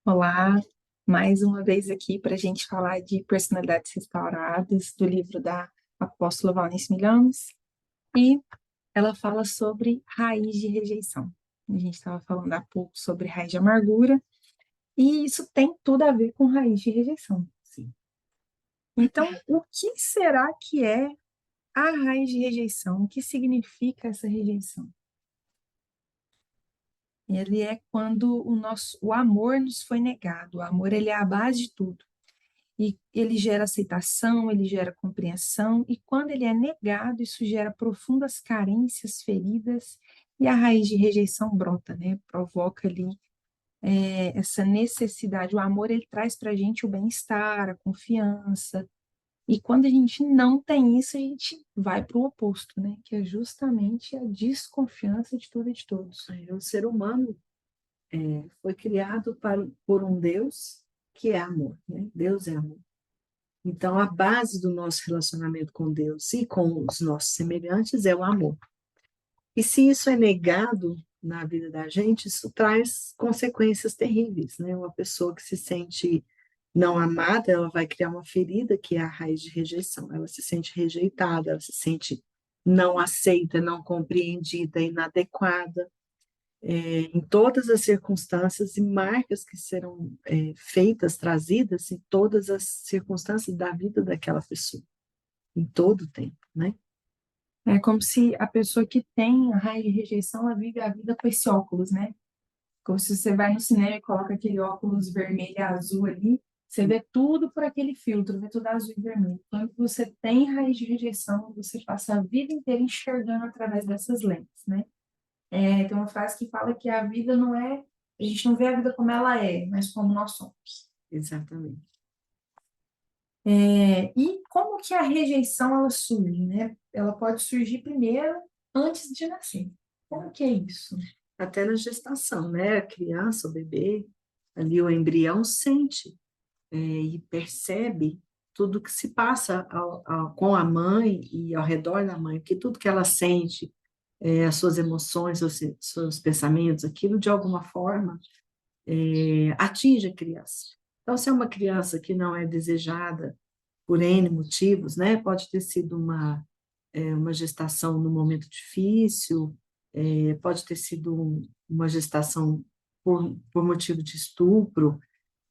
Olá, mais uma vez aqui para a gente falar de personalidades restauradas, do livro da apóstola Valnice Milhames, e ela fala sobre raiz de rejeição. A gente estava falando há pouco sobre raiz de amargura, e isso tem tudo a ver com raiz de rejeição. Sim. Então, o que será que é a raiz de rejeição? O que significa essa rejeição? Ele é quando o amor nos foi negado. O amor, ele é a base de tudo. E ele gera aceitação, ele gera compreensão, e quando ele é negado, isso gera profundas carências, feridas, e a raiz de rejeição brota, né? Provoca ali essa necessidade. O amor, ele traz para a gente o bem-estar, a confiança, e quando a gente não tem isso, a gente vai para o oposto, né? Que é justamente a desconfiança de tudo e de todos. O ser humano foi criado por um Deus que é amor, né? Deus é amor. Então, a base do nosso relacionamento com Deus e com os nossos semelhantes é o amor. E se isso é negado na vida da gente, isso traz consequências terríveis, né? Uma pessoa que se sente não amada, ela vai criar uma ferida que é a raiz de rejeição. Ela se sente rejeitada, ela se sente não aceita, não compreendida, inadequada. Em todas as circunstâncias e marcas que serão feitas, trazidas em todas as circunstâncias da vida daquela pessoa, em todo o tempo, né? É como se a pessoa que tem a raiz de rejeição, ela vive a vida com esse óculos, né? Como se você vai no cinema e coloca aquele óculos vermelho e azul ali, você vê tudo por aquele filtro, vê tudo azul e vermelho. Quando você tem raiz de rejeição, você passa a vida inteira enxergando através dessas lentes, né? Tem uma frase que fala que a vida não é, a gente não vê a vida como ela é, mas como nós somos. Exatamente. E como que a rejeição ela surge, né? Ela pode surgir primeiro antes de nascer. Como que é isso? Até na gestação, né? A criança, o bebê, ali o embrião sente e percebe tudo que se passa com a mãe e ao redor da mãe, porque tudo que ela sente, as suas emoções, os seus pensamentos, aquilo de alguma forma atinge a criança. Então, se é uma criança que não é desejada por N motivos, né? Pode ter sido uma gestação num momento difícil, pode ter sido uma gestação por motivo de estupro,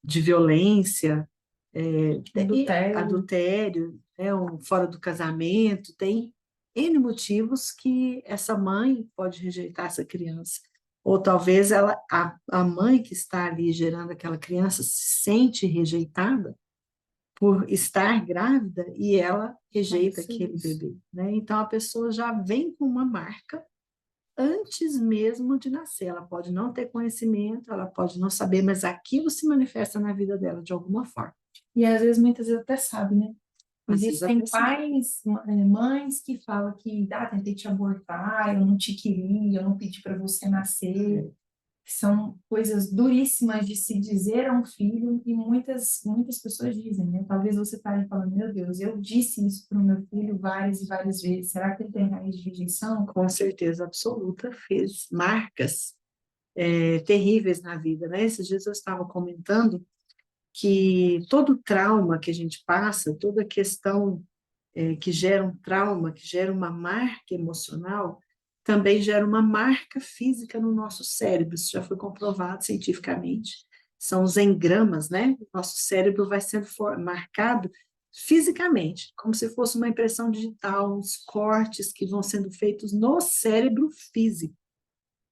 de violência, e Adultério. adultério, né? Fora do casamento, tem N motivos que essa mãe pode rejeitar essa criança. Ou talvez a mãe que está ali gerando aquela criança se sente rejeitada por estar grávida e ela rejeita aquele bebê, né? Então a pessoa já vem com uma marca antes mesmo de nascer. Ela pode não ter conhecimento, ela pode não saber, mas aquilo se manifesta na vida dela de alguma forma. E às vezes, muitas vezes até sabe, né? Às vezes Existem até sabe. pais, mães que falam que tentei te abortar, eu não te queria, eu não pedi para você nascer. São coisas duríssimas de se dizer a um filho e muitas pessoas dizem, né? Talvez você esteja aí falando, meu Deus, eu disse isso para o meu filho várias e várias vezes. Será que ele tem raiz de rejeição? Com certeza absoluta, fez marcas terríveis na vida, né? Esses dias eu estava comentando que todo trauma que a gente passa, toda questão que gera um trauma, que gera uma marca emocional, também gera uma marca física no nosso cérebro. Isso já foi comprovado cientificamente. São os engramas, né? O nosso cérebro vai sendo marcado fisicamente, como se fosse uma impressão digital, uns cortes que vão sendo feitos no cérebro físico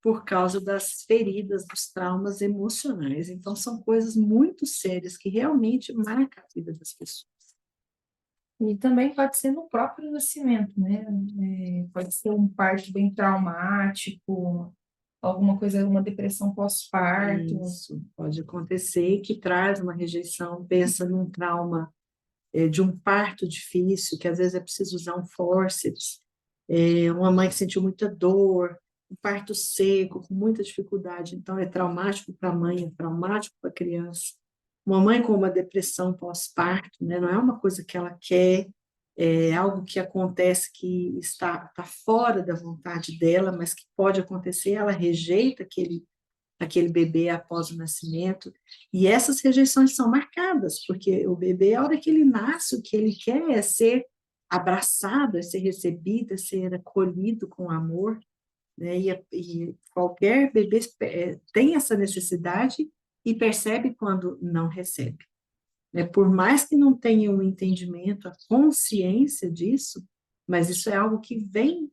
por causa das feridas, dos traumas emocionais. Então, são coisas muito sérias que realmente marcam a vida das pessoas. E também pode ser no próprio nascimento, né? Pode ser um parto bem traumático, alguma coisa, uma depressão pós-parto. Isso pode acontecer que traz uma rejeição, pensa num trauma de um parto difícil, que às vezes é preciso usar um fórceps, uma mãe que sentiu muita dor, um parto seco, com muita dificuldade, então é traumático para a mãe, é traumático para a criança. Uma mãe com uma depressão pós-parto, né, não é uma coisa que ela quer, é algo que acontece que está fora da vontade dela, mas que pode acontecer, ela rejeita aquele bebê após o nascimento. E essas rejeições são marcadas, porque o bebê, a hora que ele nasce, o que ele quer é ser abraçado, é ser recebido, é ser acolhido com amor, né? E qualquer bebê tem essa necessidade e percebe quando não recebe. Né? Por mais que não tenha o entendimento, a consciência disso, mas isso é algo que vem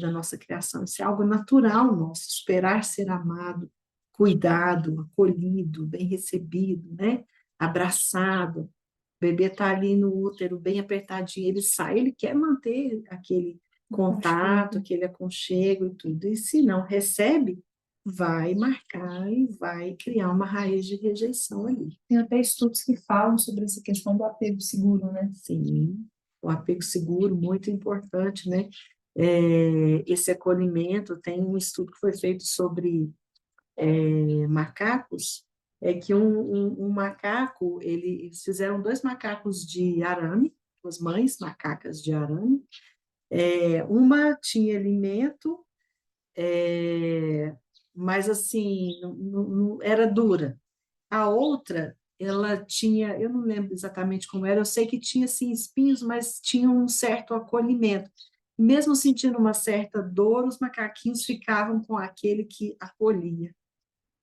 da nossa criação, isso é algo natural nosso, esperar ser amado, cuidado, acolhido, bem recebido, né? Abraçado. O bebê está ali no útero, bem apertadinho, ele sai, ele quer manter aquele contato, aquele aconchego e tudo. E se não recebe, vai marcar e vai criar uma raiz de rejeição ali. Tem até estudos que falam sobre essa questão do apego seguro, né? Sim, o apego seguro, muito importante, né? Esse acolhimento, tem um estudo que foi feito sobre macacos, é que um macaco, eles fizeram dois macacos de arame, as mães macacas de arame, uma tinha alimento, mas assim, era dura. A outra, ela tinha, eu não lembro exatamente como era, eu sei que tinha sim espinhos, mas tinha um certo acolhimento. Mesmo sentindo uma certa dor, os macaquinhos ficavam com aquele que acolhia,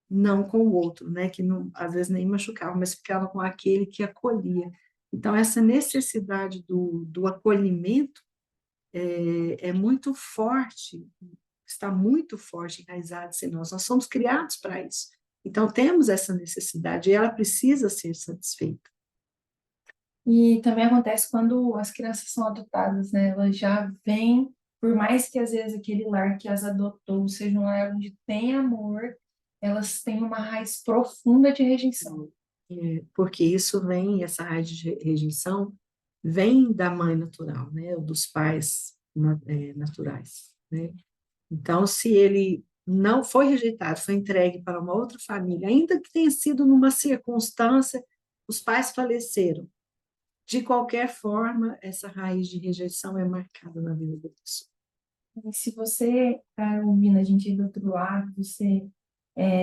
não com o outro, né, que não, às vezes nem machucava, mas ficava com aquele que acolhia. Então, essa necessidade do acolhimento é muito forte, está muito forte enraizado em nós. Nós somos criados para isso. Então, temos essa necessidade e ela precisa ser satisfeita. E também acontece quando as crianças são adotadas, né? Elas já vêm, por mais que às vezes aquele lar que as adotou seja um lar onde tem amor, elas têm uma raiz profunda de rejeição. Porque isso vem, essa raiz de rejeição, vem da mãe natural, né? Ou dos pais naturais, né? Então, se ele não foi rejeitado, foi entregue para uma outra família, ainda que tenha sido numa circunstância, os pais faleceram. De qualquer forma, essa raiz de rejeição é marcada na vida da pessoa. E se você está ouvindo a gente aí do outro lado, você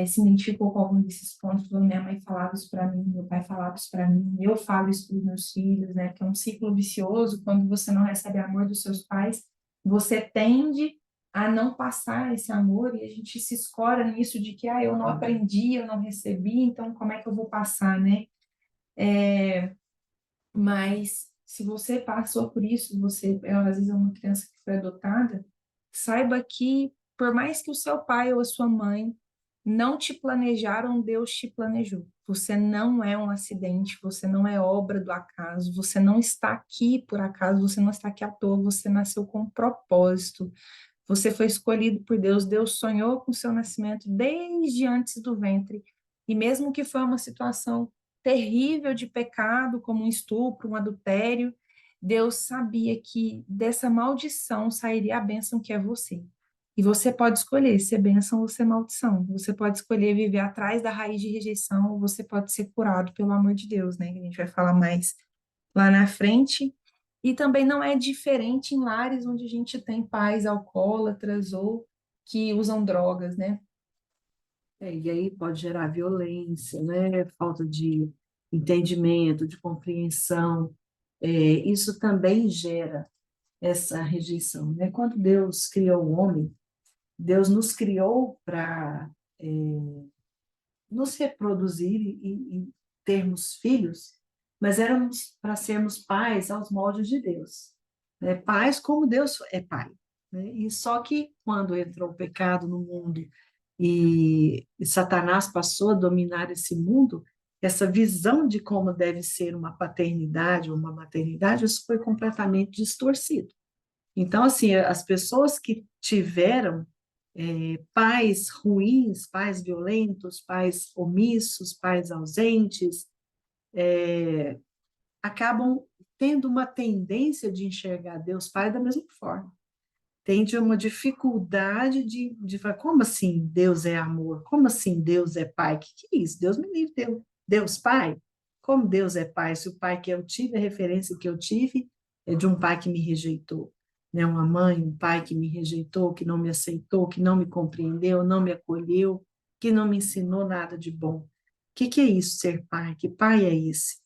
se identificou com algum desses pontos, falou, minha mãe falava isso para mim, meu pai falava isso para mim, eu falo isso para os meus filhos, né? Que é um ciclo vicioso, quando você não recebe amor dos seus pais, você tende a não passar esse amor e a gente se escora nisso de que, eu não aprendi, eu não recebi, então como é que eu vou passar, né? Mas se você passou por isso, você às vezes é uma criança que foi adotada, saiba que por mais que o seu pai ou a sua mãe não te planejaram, Deus te planejou. Você não é um acidente, você não é obra do acaso, você não está aqui por acaso, você não está aqui à toa, você nasceu com um propósito. Você foi escolhido por Deus, Deus sonhou com o seu nascimento desde antes do ventre. E mesmo que foi uma situação terrível de pecado, como um estupro, um adultério, Deus sabia que dessa maldição sairia a bênção que é você. E você pode escolher ser bênção ou ser maldição. Você pode escolher viver atrás da raiz de rejeição, ou você pode ser curado pelo amor de Deus, né? Que a gente vai falar mais lá na frente. E também não é diferente em lares onde a gente tem pais alcoólatras ou que usam drogas, né? E aí pode gerar violência, né? Falta de entendimento, de compreensão. Isso também gera essa rejeição, né? Quando Deus criou o homem, Deus nos criou para nos reproduzir e termos filhos, mas éramos para sermos pais aos moldes de Deus, né? Pais como Deus é pai, né? E só que quando entrou o pecado no mundo e Satanás passou a dominar esse mundo, essa visão de como deve ser uma paternidade ou uma maternidade, isso foi completamente distorcido. Então, assim, as pessoas que tiveram pais ruins, pais violentos, pais omissos, pais ausentes, acabam tendo uma tendência de enxergar Deus Pai da mesma forma. Tende uma dificuldade de falar, como assim Deus é amor? Como assim Deus é Pai? Que é isso? Deus me livre, Deus Pai? Como Deus é Pai? Se o pai que eu tive, a referência que eu tive é de um pai que me rejeitou, né? Uma mãe, um pai que me rejeitou, que não me aceitou, que não me compreendeu, não me acolheu. que não me ensinou nada de bom. O que é isso, ser pai? Que pai é esse?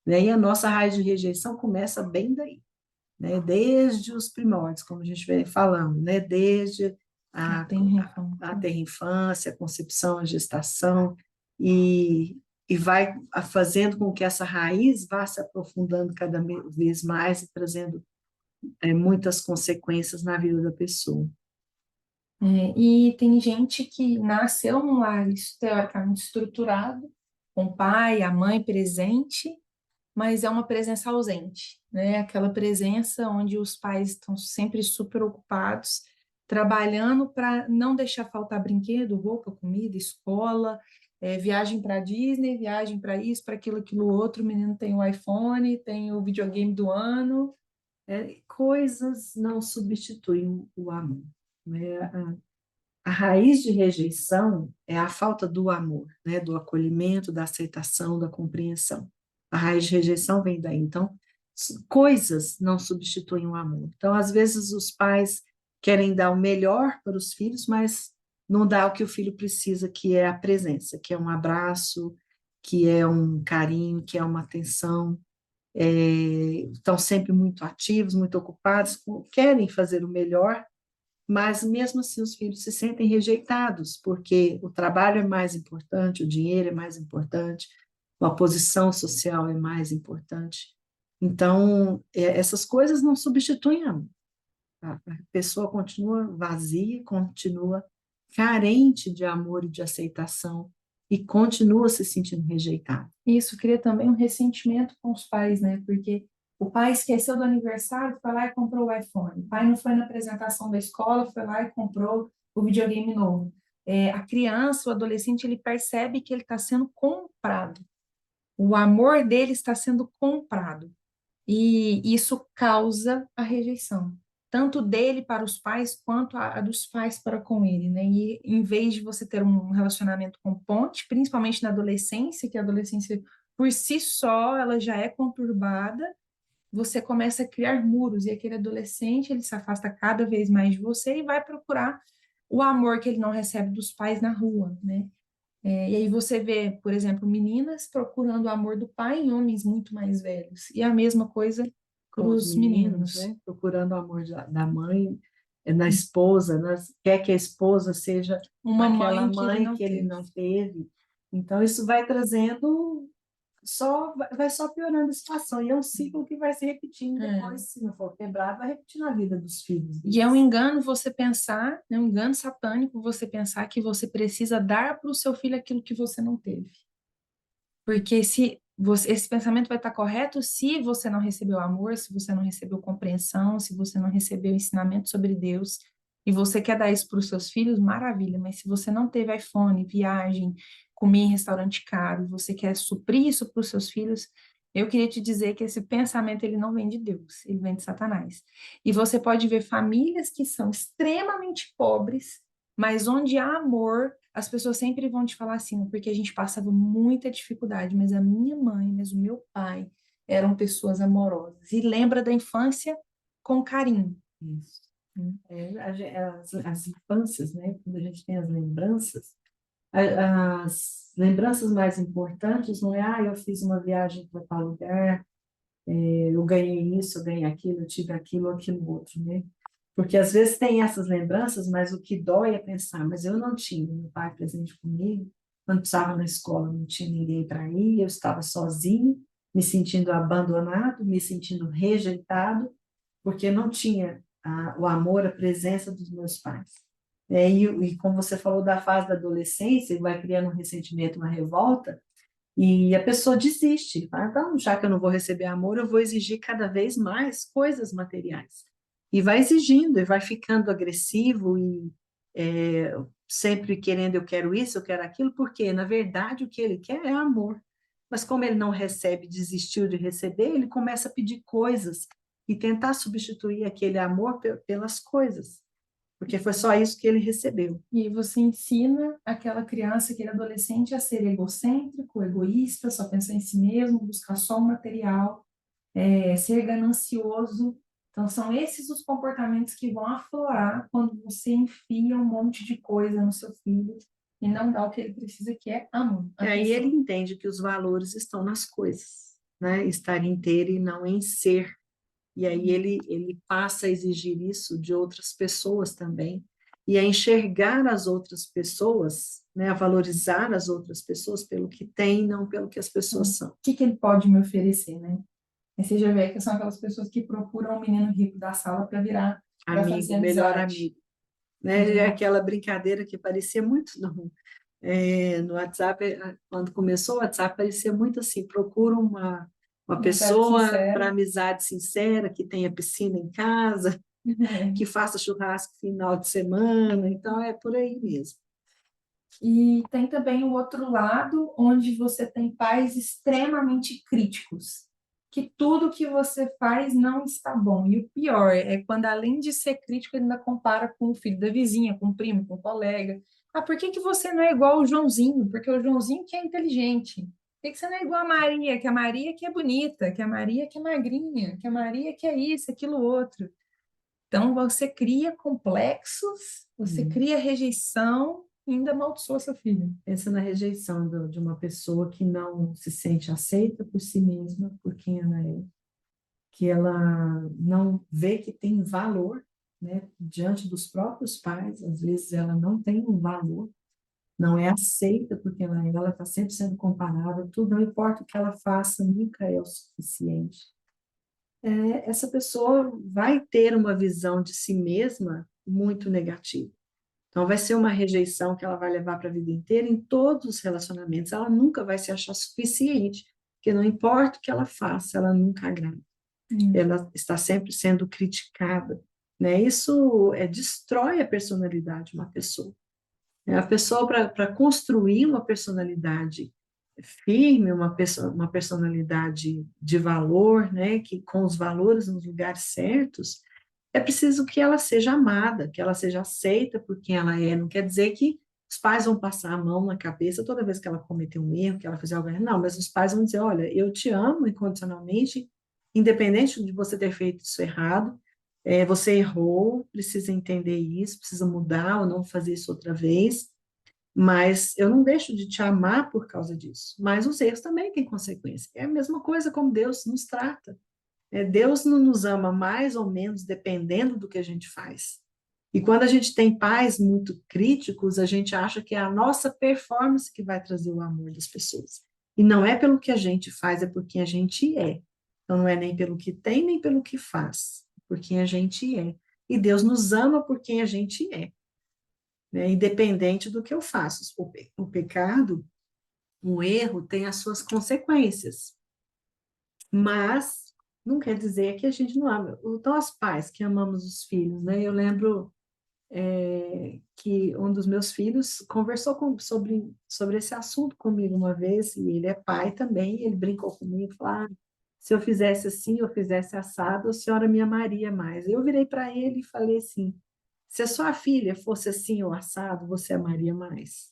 Né? E a nossa raiz de rejeição começa bem daí, né? Desde os primórdios, como a gente vem falando, né? Desde A a, tenra a infância. tenra infância, a concepção, a gestação, e, e vai fazendo com que essa raiz vá se aprofundando cada vez mais e trazendo muitas consequências na vida da pessoa. E tem gente que nasceu num lar teoricamente estruturado, com o pai, a mãe presente, mas é uma presença ausente, né? Aquela presença onde os pais estão sempre super ocupados, trabalhando para não deixar faltar brinquedo, roupa, comida, escola, viagem para Disney, viagem para isso, para aquilo, aquilo outro. O menino tem o iPhone, tem o videogame do ano. Coisas não substituem o amor. Né? A raiz de rejeição é a falta do amor, né? Do acolhimento, da aceitação, da compreensão. A raiz de rejeição vem daí. Então, coisas não substituem o amor. Então, às vezes, os pais querem dar o melhor para os filhos, mas não dá o que o filho precisa, que é a presença, que é um abraço, que é um carinho, que é uma atenção. Estão sempre muito ativos, muito ocupados, querem fazer o melhor, mas mesmo assim os filhos se sentem rejeitados, porque o trabalho é mais importante, o dinheiro é mais importante, a posição social é mais importante. Então, essas coisas não substituem amor. A pessoa continua vazia, continua carente de amor e de aceitação e continua se sentindo rejeitada. Isso cria também um ressentimento com os pais, né? Porque o pai esqueceu do aniversário, foi lá e comprou o iPhone. O pai não foi na apresentação da escola, foi lá e comprou o videogame novo. A criança, o adolescente, ele percebe que ele está sendo comprado. O amor dele está sendo comprado. E isso causa a rejeição, tanto dele para os pais, quanto a dos pais para com ele, né? E em vez de você ter um relacionamento com ponte, principalmente na adolescência, que a adolescência por si só, ela já é conturbada, você começa a criar muros, e aquele adolescente, ele se afasta cada vez mais de você e vai procurar o amor que ele não recebe dos pais na rua, né? E aí você vê, por exemplo, meninas procurando o amor do pai em homens muito mais velhos. E a mesma coisa para Com os os meninos, meninos. né? Procurando o amor da mãe, na esposa, quer que a esposa seja Uma aquela mãe que ele mãe não que ele teve. não teve. Então, isso vai trazendo, vai só piorando a situação. E é um ciclo que vai se repetindo É. depois, se não for quebrado, vai repetir na vida dos filhos E é um deles. engano você pensar, é um engano satânico você pensar que você precisa dar para o seu filho aquilo que você não teve. Porque se você, esse pensamento vai estar correto se você não recebeu amor, se você não recebeu compreensão, se você não recebeu ensinamento sobre Deus, e você quer dar isso para os seus filhos, maravilha, mas se você não teve iPhone, viagem, comer em restaurante caro, você quer suprir isso para os seus filhos, eu queria te dizer que esse pensamento ele não vem de Deus, ele vem de Satanás. E você pode ver famílias que são extremamente pobres, mas onde há amor, as pessoas sempre vão te falar assim, porque a gente passava muita dificuldade, mas a minha mãe, mas o meu pai eram pessoas amorosas. E lembra da infância com carinho. Isso. As infâncias, né? Quando a gente tem as lembranças, as lembranças mais importantes não é, eu fiz uma viagem para tal lugar, eu ganhei isso, eu ganhei aquilo, eu tive aquilo, aquilo outro, né? Porque às vezes tem essas lembranças, mas o que dói é pensar, mas eu não tinha meu pai presente comigo, quando precisava na escola, não tinha ninguém para ir, eu estava sozinho, me sentindo abandonado, me sentindo rejeitado, porque não tinha o amor, a presença dos meus pais. E como você falou da fase da adolescência, vai criando um ressentimento, uma revolta, e a pessoa desiste. Fala, então, já que eu não vou receber amor, eu vou exigir cada vez mais coisas materiais. E vai exigindo, e vai ficando agressivo e sempre querendo, eu quero isso, eu quero aquilo, porque, na verdade, o que ele quer é amor. Mas como ele não recebe, desistiu de receber, ele começa a pedir coisas e tentar substituir aquele amor pelas coisas, porque foi só isso que ele recebeu. E aí você ensina aquela criança, aquele adolescente a ser egocêntrico, egoísta, só pensar em si mesmo, buscar só o material, ser ganancioso. Então, são esses os comportamentos que vão aflorar quando você enfia um monte de coisa no seu filho e não dá o que ele precisa, que é amor, E aí ele atenção. entende que os valores estão nas coisas, né? Estar em ter e não em ser. E aí ele passa a exigir isso de outras pessoas também, e a enxergar as outras pessoas, né? A valorizar as outras pessoas pelo que têm, não pelo que as O pessoas são. que ele pode me oferecer, né? Aí você já vê que são aquelas pessoas que procuram o menino rico da sala para virar, para fazer Amigo, melhor amizade. amigo. Né? É aquela brincadeira que parecia muito no WhatsApp, quando começou o WhatsApp, parecia muito assim, procura uma Amizade pessoa para sincera. amizade sincera, que tenha piscina em casa, que faça churrasco final de semana, então é por aí mesmo. E tem também o outro lado, onde você tem pais extremamente críticos, que tudo que você faz não está bom. E o pior é quando, além de ser crítico, ele ainda compara com o filho da vizinha, com o primo, com o colega. Ah, por que que você não é igual o Joãozinho? Porque o Joãozinho que é inteligente. Por que que você não é igual a Maria? Que a Maria que é bonita, que a Maria que é magrinha, que a Maria que é isso, aquilo, outro. Então, você cria complexos, você Hum. cria rejeição e ainda amaldiçoa seu filho. Pensa na rejeição de uma pessoa que não se sente aceita por si mesma, por quem ela é, que ela não vê que tem valor, né, diante dos próprios pais, às vezes ela não tem um valor, não é aceita porque ela está sempre sendo comparada, tudo, não importa o que ela faça, nunca é o suficiente. Essa pessoa vai ter uma visão de si mesma muito negativa. Então, vai ser uma rejeição que ela vai levar para a vida inteira em todos os relacionamentos. Ela nunca vai se achar suficiente, porque não importa o que ela faça, ela nunca agrada. Hum. Ela está sempre sendo criticada, né? Isso destrói a personalidade de uma pessoa. A pessoa, para construir uma personalidade firme, uma personalidade de valor, né, que com os valores nos lugares certos, é preciso que ela seja amada, que ela seja aceita por quem ela é. Não quer dizer que os pais vão passar a mão na cabeça toda vez que ela cometer um erro, que ela fizer algo errado. Não, mas os pais vão dizer, olha, eu te amo incondicionalmente, independente de você ter feito isso errado, você errou, precisa entender isso, precisa mudar ou não fazer isso outra vez, mas eu não deixo de te amar por causa disso. Mas os erros também têm consequência. É a mesma coisa como Deus nos trata. Deus não nos ama mais ou menos dependendo do que a gente faz. E quando a gente tem pais muito críticos, a gente acha que é a nossa performance que vai trazer o amor das pessoas. E não é pelo que a gente faz, é por quem a gente é. Então não é nem pelo que tem, nem pelo que faz, é por quem a gente é. E Deus nos ama por quem a gente é, né? Independente do que eu faço. O pecado, o erro tem as suas consequências, mas não quer dizer que a gente não ama. Nós pais que amamos os filhos, né? Eu lembro que um dos meus filhos conversou sobre esse assunto comigo uma vez, e ele é pai também, e ele brincou comigo, falou, se eu fizesse assim, eu fizesse assado, a senhora me amaria mais. Eu virei para ele e falei assim, se a sua filha fosse assim ou assado, você amaria mais?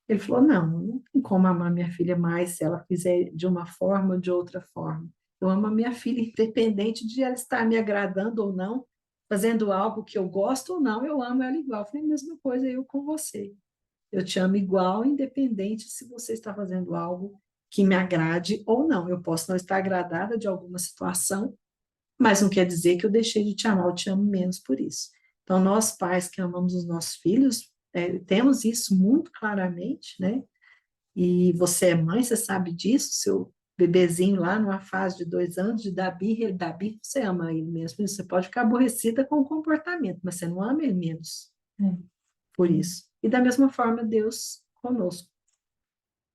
Ele falou, não tem como amar minha filha mais se ela fizer de uma forma ou de outra forma. Eu amo a minha filha independente de ela estar me agradando ou não, fazendo algo que eu gosto ou não, eu amo ela igual. Eu falei, a mesma coisa eu com você. Eu te amo igual, independente se você está fazendo algo que me agrade ou não. Eu posso não estar agradada de alguma situação, mas não quer dizer que eu deixei de te amar, eu te amo menos por isso. Então, nós pais que amamos os nossos filhos, temos isso muito claramente, né? E você é mãe, você sabe disso, seu bebezinho lá numa fase de 2 anos de dar birra, ele dá birra, você ama ele mesmo. Você pode ficar aborrecida com o comportamento, mas você não ama ele menos É. por isso. E da mesma forma, Deus conosco.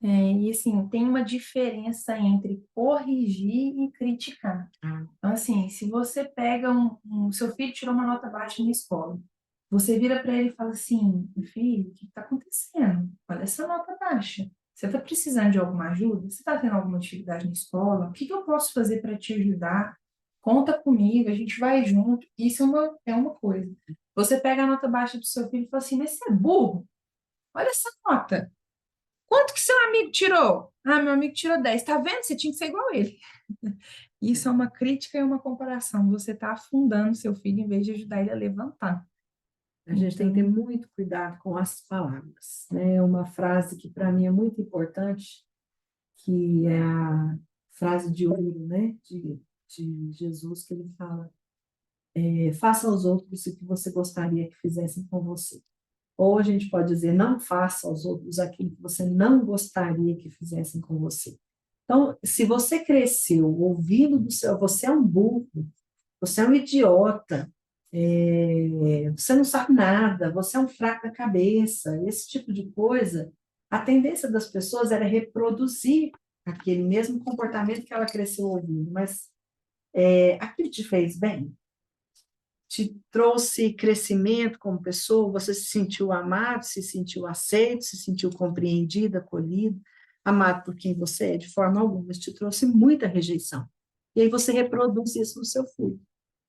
E assim, tem uma diferença entre corrigir e criticar. Ah, Então, assim, se você pega seu filho tirou uma nota baixa na escola, você vira para ele e fala assim, filho, o que está acontecendo? Olha essa nota baixa. Você está precisando de alguma ajuda? Você está tendo alguma dificuldade na escola? O que que eu posso fazer para te ajudar? Conta comigo, a gente vai junto. Isso é uma coisa. Você pega a nota baixa do seu filho e fala assim, mas você é burro? Olha essa nota. Quanto que seu amigo tirou? Ah, meu amigo tirou 10. Tá vendo? Você tinha que ser igual a ele. Isso é uma crítica e uma comparação. Você está afundando seu filho em vez de ajudar ele a levantar. A gente tem que ter Então, muito cuidado com as palavras, né? Uma frase que para mim é muito importante, que é a frase de ouro, né? De Jesus, que ele fala: faça aos outros o que você gostaria que fizessem com você. Ou a gente pode dizer: não faça aos outros aquilo que você não gostaria que fizessem com você. Então, se você cresceu ouvindo do seu, você é um burro, você é um idiota, você não sabe nada, você é um fraco da cabeça, esse tipo de coisa, a tendência das pessoas era reproduzir aquele mesmo comportamento que ela cresceu ouvindo, mas aquilo te fez bem? Te trouxe crescimento como pessoa? Você se sentiu amado, se sentiu aceito, se sentiu compreendido, acolhido, amado por quem você é? De forma alguma, mas te trouxe muita rejeição. E aí você reproduz isso no seu filho.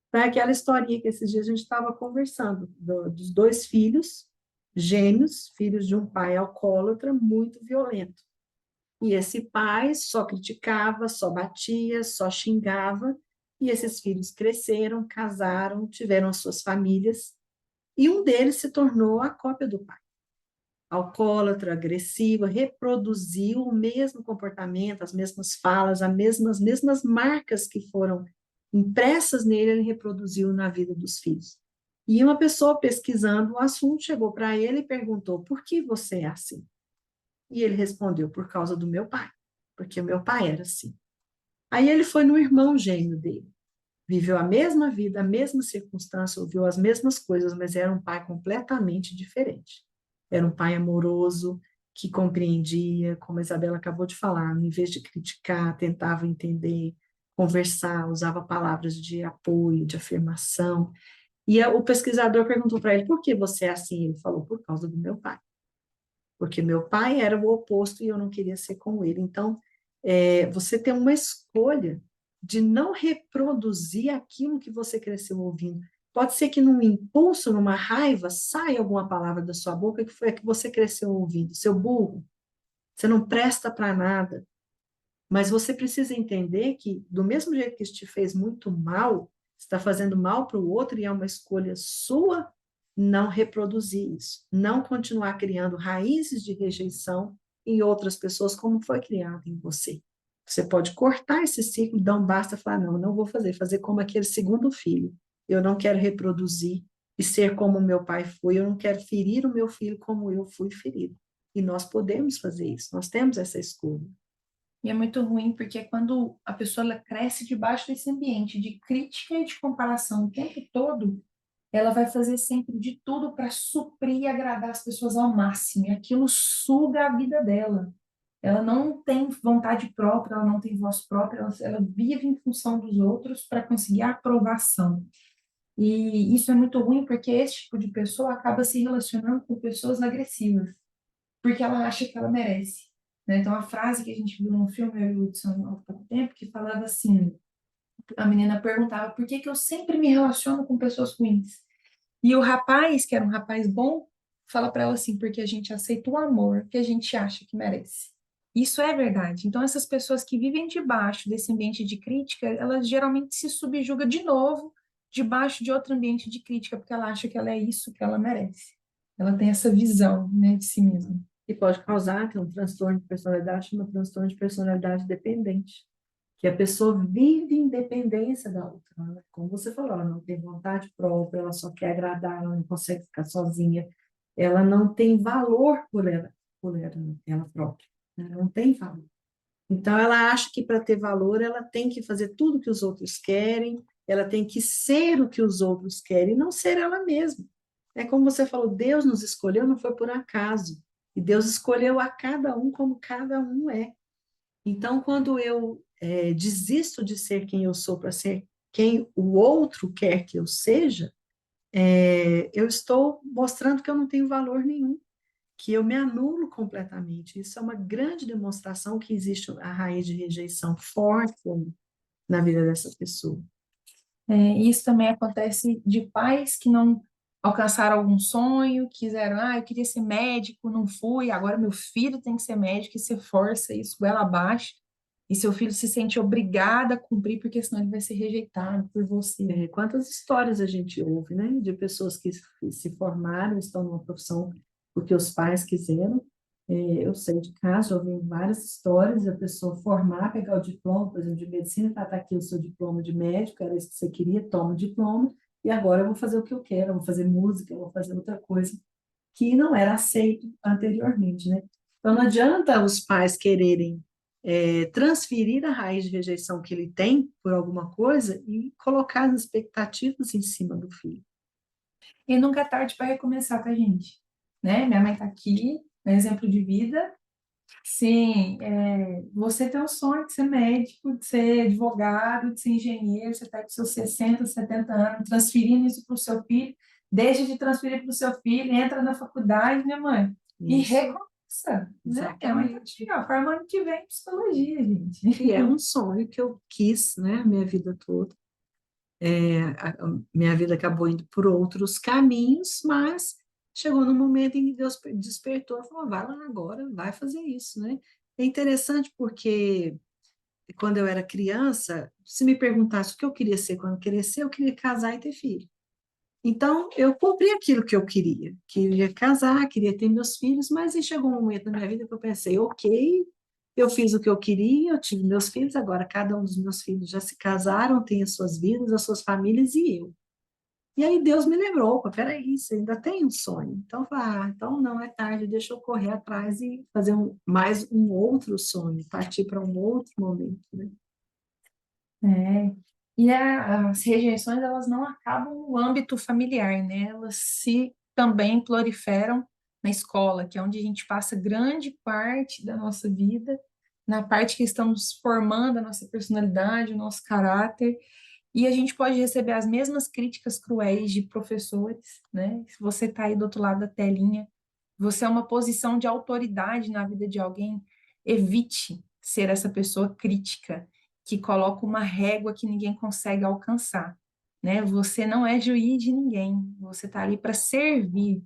Então, é aquela historinha que esses dias a gente estava conversando, dos dois filhos gêmeos, filhos de um pai alcoólatra muito violento. E esse pai só criticava, só batia, só xingava, e esses filhos cresceram, casaram, tiveram as suas famílias, e um deles se tornou a cópia do pai. Alcoólatra, agressivo, reproduziu o mesmo comportamento, as mesmas falas, as mesmas marcas que foram impressas nele, ele reproduziu na vida dos filhos. E uma pessoa pesquisando o assunto chegou para ele e perguntou: por que você é assim? E ele respondeu: por causa do meu pai, porque o meu pai era assim. Aí ele foi no irmão gêmeo dele, viveu a mesma vida, a mesma circunstância, ouviu as mesmas coisas, mas era um pai completamente diferente. Era um pai amoroso, que compreendia, como a Isabela acabou de falar, em vez de criticar, tentava entender, conversar, usava palavras de apoio, de afirmação. E o pesquisador perguntou para ele: por que você é assim? Ele falou: por causa do meu pai. Porque meu pai era o oposto e eu não queria ser como ele. Então, você tem uma escolha de não reproduzir aquilo que você cresceu ouvindo. Pode ser que num impulso, numa raiva, saia alguma palavra da sua boca que foi a que você cresceu ouvindo. Seu burro, você não presta para nada. Mas você precisa entender que, do mesmo jeito que isso te fez muito mal, está fazendo mal para o outro e é uma escolha sua não reproduzir isso, não continuar criando raízes de rejeição em outras pessoas como foi criado em você. Você pode cortar esse ciclo, dar um basta e falar: não, não vou fazer como aquele segundo filho. Eu não quero reproduzir e ser como meu pai foi, eu não quero ferir o meu filho como eu fui ferido. E nós podemos fazer isso, nós temos essa escolha. e é muito ruim porque quando a pessoa ela cresce debaixo desse ambiente de crítica e de comparação o tempo todo, ela vai fazer sempre de tudo para suprir e agradar as pessoas ao máximo, e aquilo suga a vida dela. Ela não tem vontade própria, ela não tem voz própria, ela vive em função dos outros para conseguir a aprovação. E isso é muito ruim porque esse tipo de pessoa acaba se relacionando com pessoas agressivas, porque ela acha que ela merece. Né? Então, a frase que a gente viu no filme, eu e o Hudson, há pouco tempo, que falava assim, a menina perguntava por que que eu sempre me relaciono com pessoas ruins? E o rapaz, que era um rapaz bom, fala para ela assim, porque a gente aceita o amor que a gente acha que merece. Isso é verdade. Então, essas pessoas que vivem debaixo desse ambiente de crítica, elas geralmente se subjugam de novo debaixo de outro ambiente de crítica, porque ela acha que ela é isso que ela merece. Ela tem essa visão, né, de si mesma. Que pode causar, tem um transtorno de personalidade, chama transtorno de personalidade dependente, que a pessoa vive em dependência da outra, né? Como você falou, ela não tem vontade própria, ela só quer agradar, ela não consegue ficar sozinha, ela não tem valor ela própria, né? Não tem valor. Então, ela acha que para ter valor, ela tem que fazer tudo o que os outros querem, ela tem que ser o que os outros querem, e não ser ela mesma. É como você falou: Deus nos escolheu, não foi por acaso. E Deus escolheu a cada um como cada um é. Então, quando eu desisto de ser quem eu sou para ser quem o outro quer que eu seja, eu estou mostrando que eu não tenho valor nenhum, que eu me anulo completamente. Isso é uma grande demonstração que existe a raiz de rejeição forte na vida dessa pessoa. Isso também acontece de pais que não alcançaram algum sonho, quiseram, eu queria ser médico, não fui, agora meu filho tem que ser médico e você força isso goela abaixo. e seu filho se sente obrigado a cumprir, porque senão ele vai ser rejeitado por você. Quantas histórias a gente ouve, né? De pessoas que se formaram, estão numa profissão porque os pais quiseram. Eu sei de casos, eu ouvi várias histórias, a pessoa formar, pegar o diploma, por exemplo, de medicina, tá aqui o seu diploma de médico, era isso que você queria, toma o diploma, e agora eu vou fazer o que eu quero, eu vou fazer música, eu vou fazer outra coisa, que não era aceito anteriormente, né? Então não adianta os pais quererem transferir a raiz de rejeição que ele tem por alguma coisa e colocar as expectativas em cima do filho. E nunca é tarde para recomeçar com a gente, né? Minha mãe está aqui, um exemplo de vida. Sim, você tem o sonho de ser médico, de ser advogado, de ser engenheiro, você está com seus 60, 70 anos, transferindo isso para o seu filho, deixa de transferir para o seu filho, entra na faculdade, né, mãe? E Isso, recomeça, né? Minha mãe tá exatamente. aqui, ó, forma ano que vem em psicologia, gente. E é um sonho que eu quis, né, a minha vida toda. A minha vida acabou indo por outros caminhos, mas chegou no momento em que Deus despertou e falou: vai lá agora, vai fazer isso, né? É interessante porque quando eu era criança, se me perguntasse o que eu queria ser quando crescer, eu queria casar e ter filho. Então, eu cumpri aquilo que eu queria. Queria casar, queria ter meus filhos, mas aí chegou um momento na minha vida que eu pensei, ok, eu fiz o que eu queria, eu tive meus filhos, agora cada um dos meus filhos já se casaram, tem as suas vidas, as suas famílias e eu. E aí Deus me lembrou, pô, peraí, você ainda tem um sonho. Então, eu falei, então não é tarde, deixa eu correr atrás e fazer mais um outro sonho, partir para um outro momento, né? É. E as rejeições, elas não acabam no âmbito familiar, né? Elas se também proliferam na escola, que é onde a gente passa grande parte da nossa vida, na parte que estamos formando a nossa personalidade, o nosso caráter, e a gente pode receber as mesmas críticas cruéis de professores, né? Se você está aí do outro lado da telinha, você é uma posição de autoridade na vida de alguém, evite ser essa pessoa crítica que coloca uma régua que ninguém consegue alcançar, né? Você não é juiz de ninguém, você está ali para servir,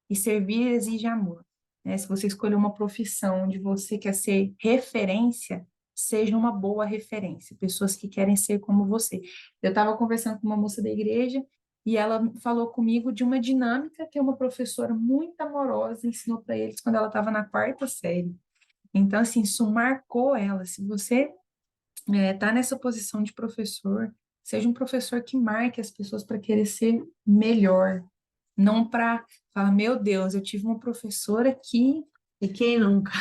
e servir exige amor, né? Se você escolher uma profissão onde você quer ser referência, seja uma boa referência, pessoas que querem ser como você. Eu estava conversando com uma moça da igreja e ela falou comigo de uma dinâmica que uma professora muito amorosa ensinou para eles quando ela estava na quarta série. Então, assim, isso marcou ela. Se você tá nessa posição de professor, seja um professor que marque as pessoas para querer ser melhor, não para falar, meu Deus, eu tive uma professora que. E quem nunca?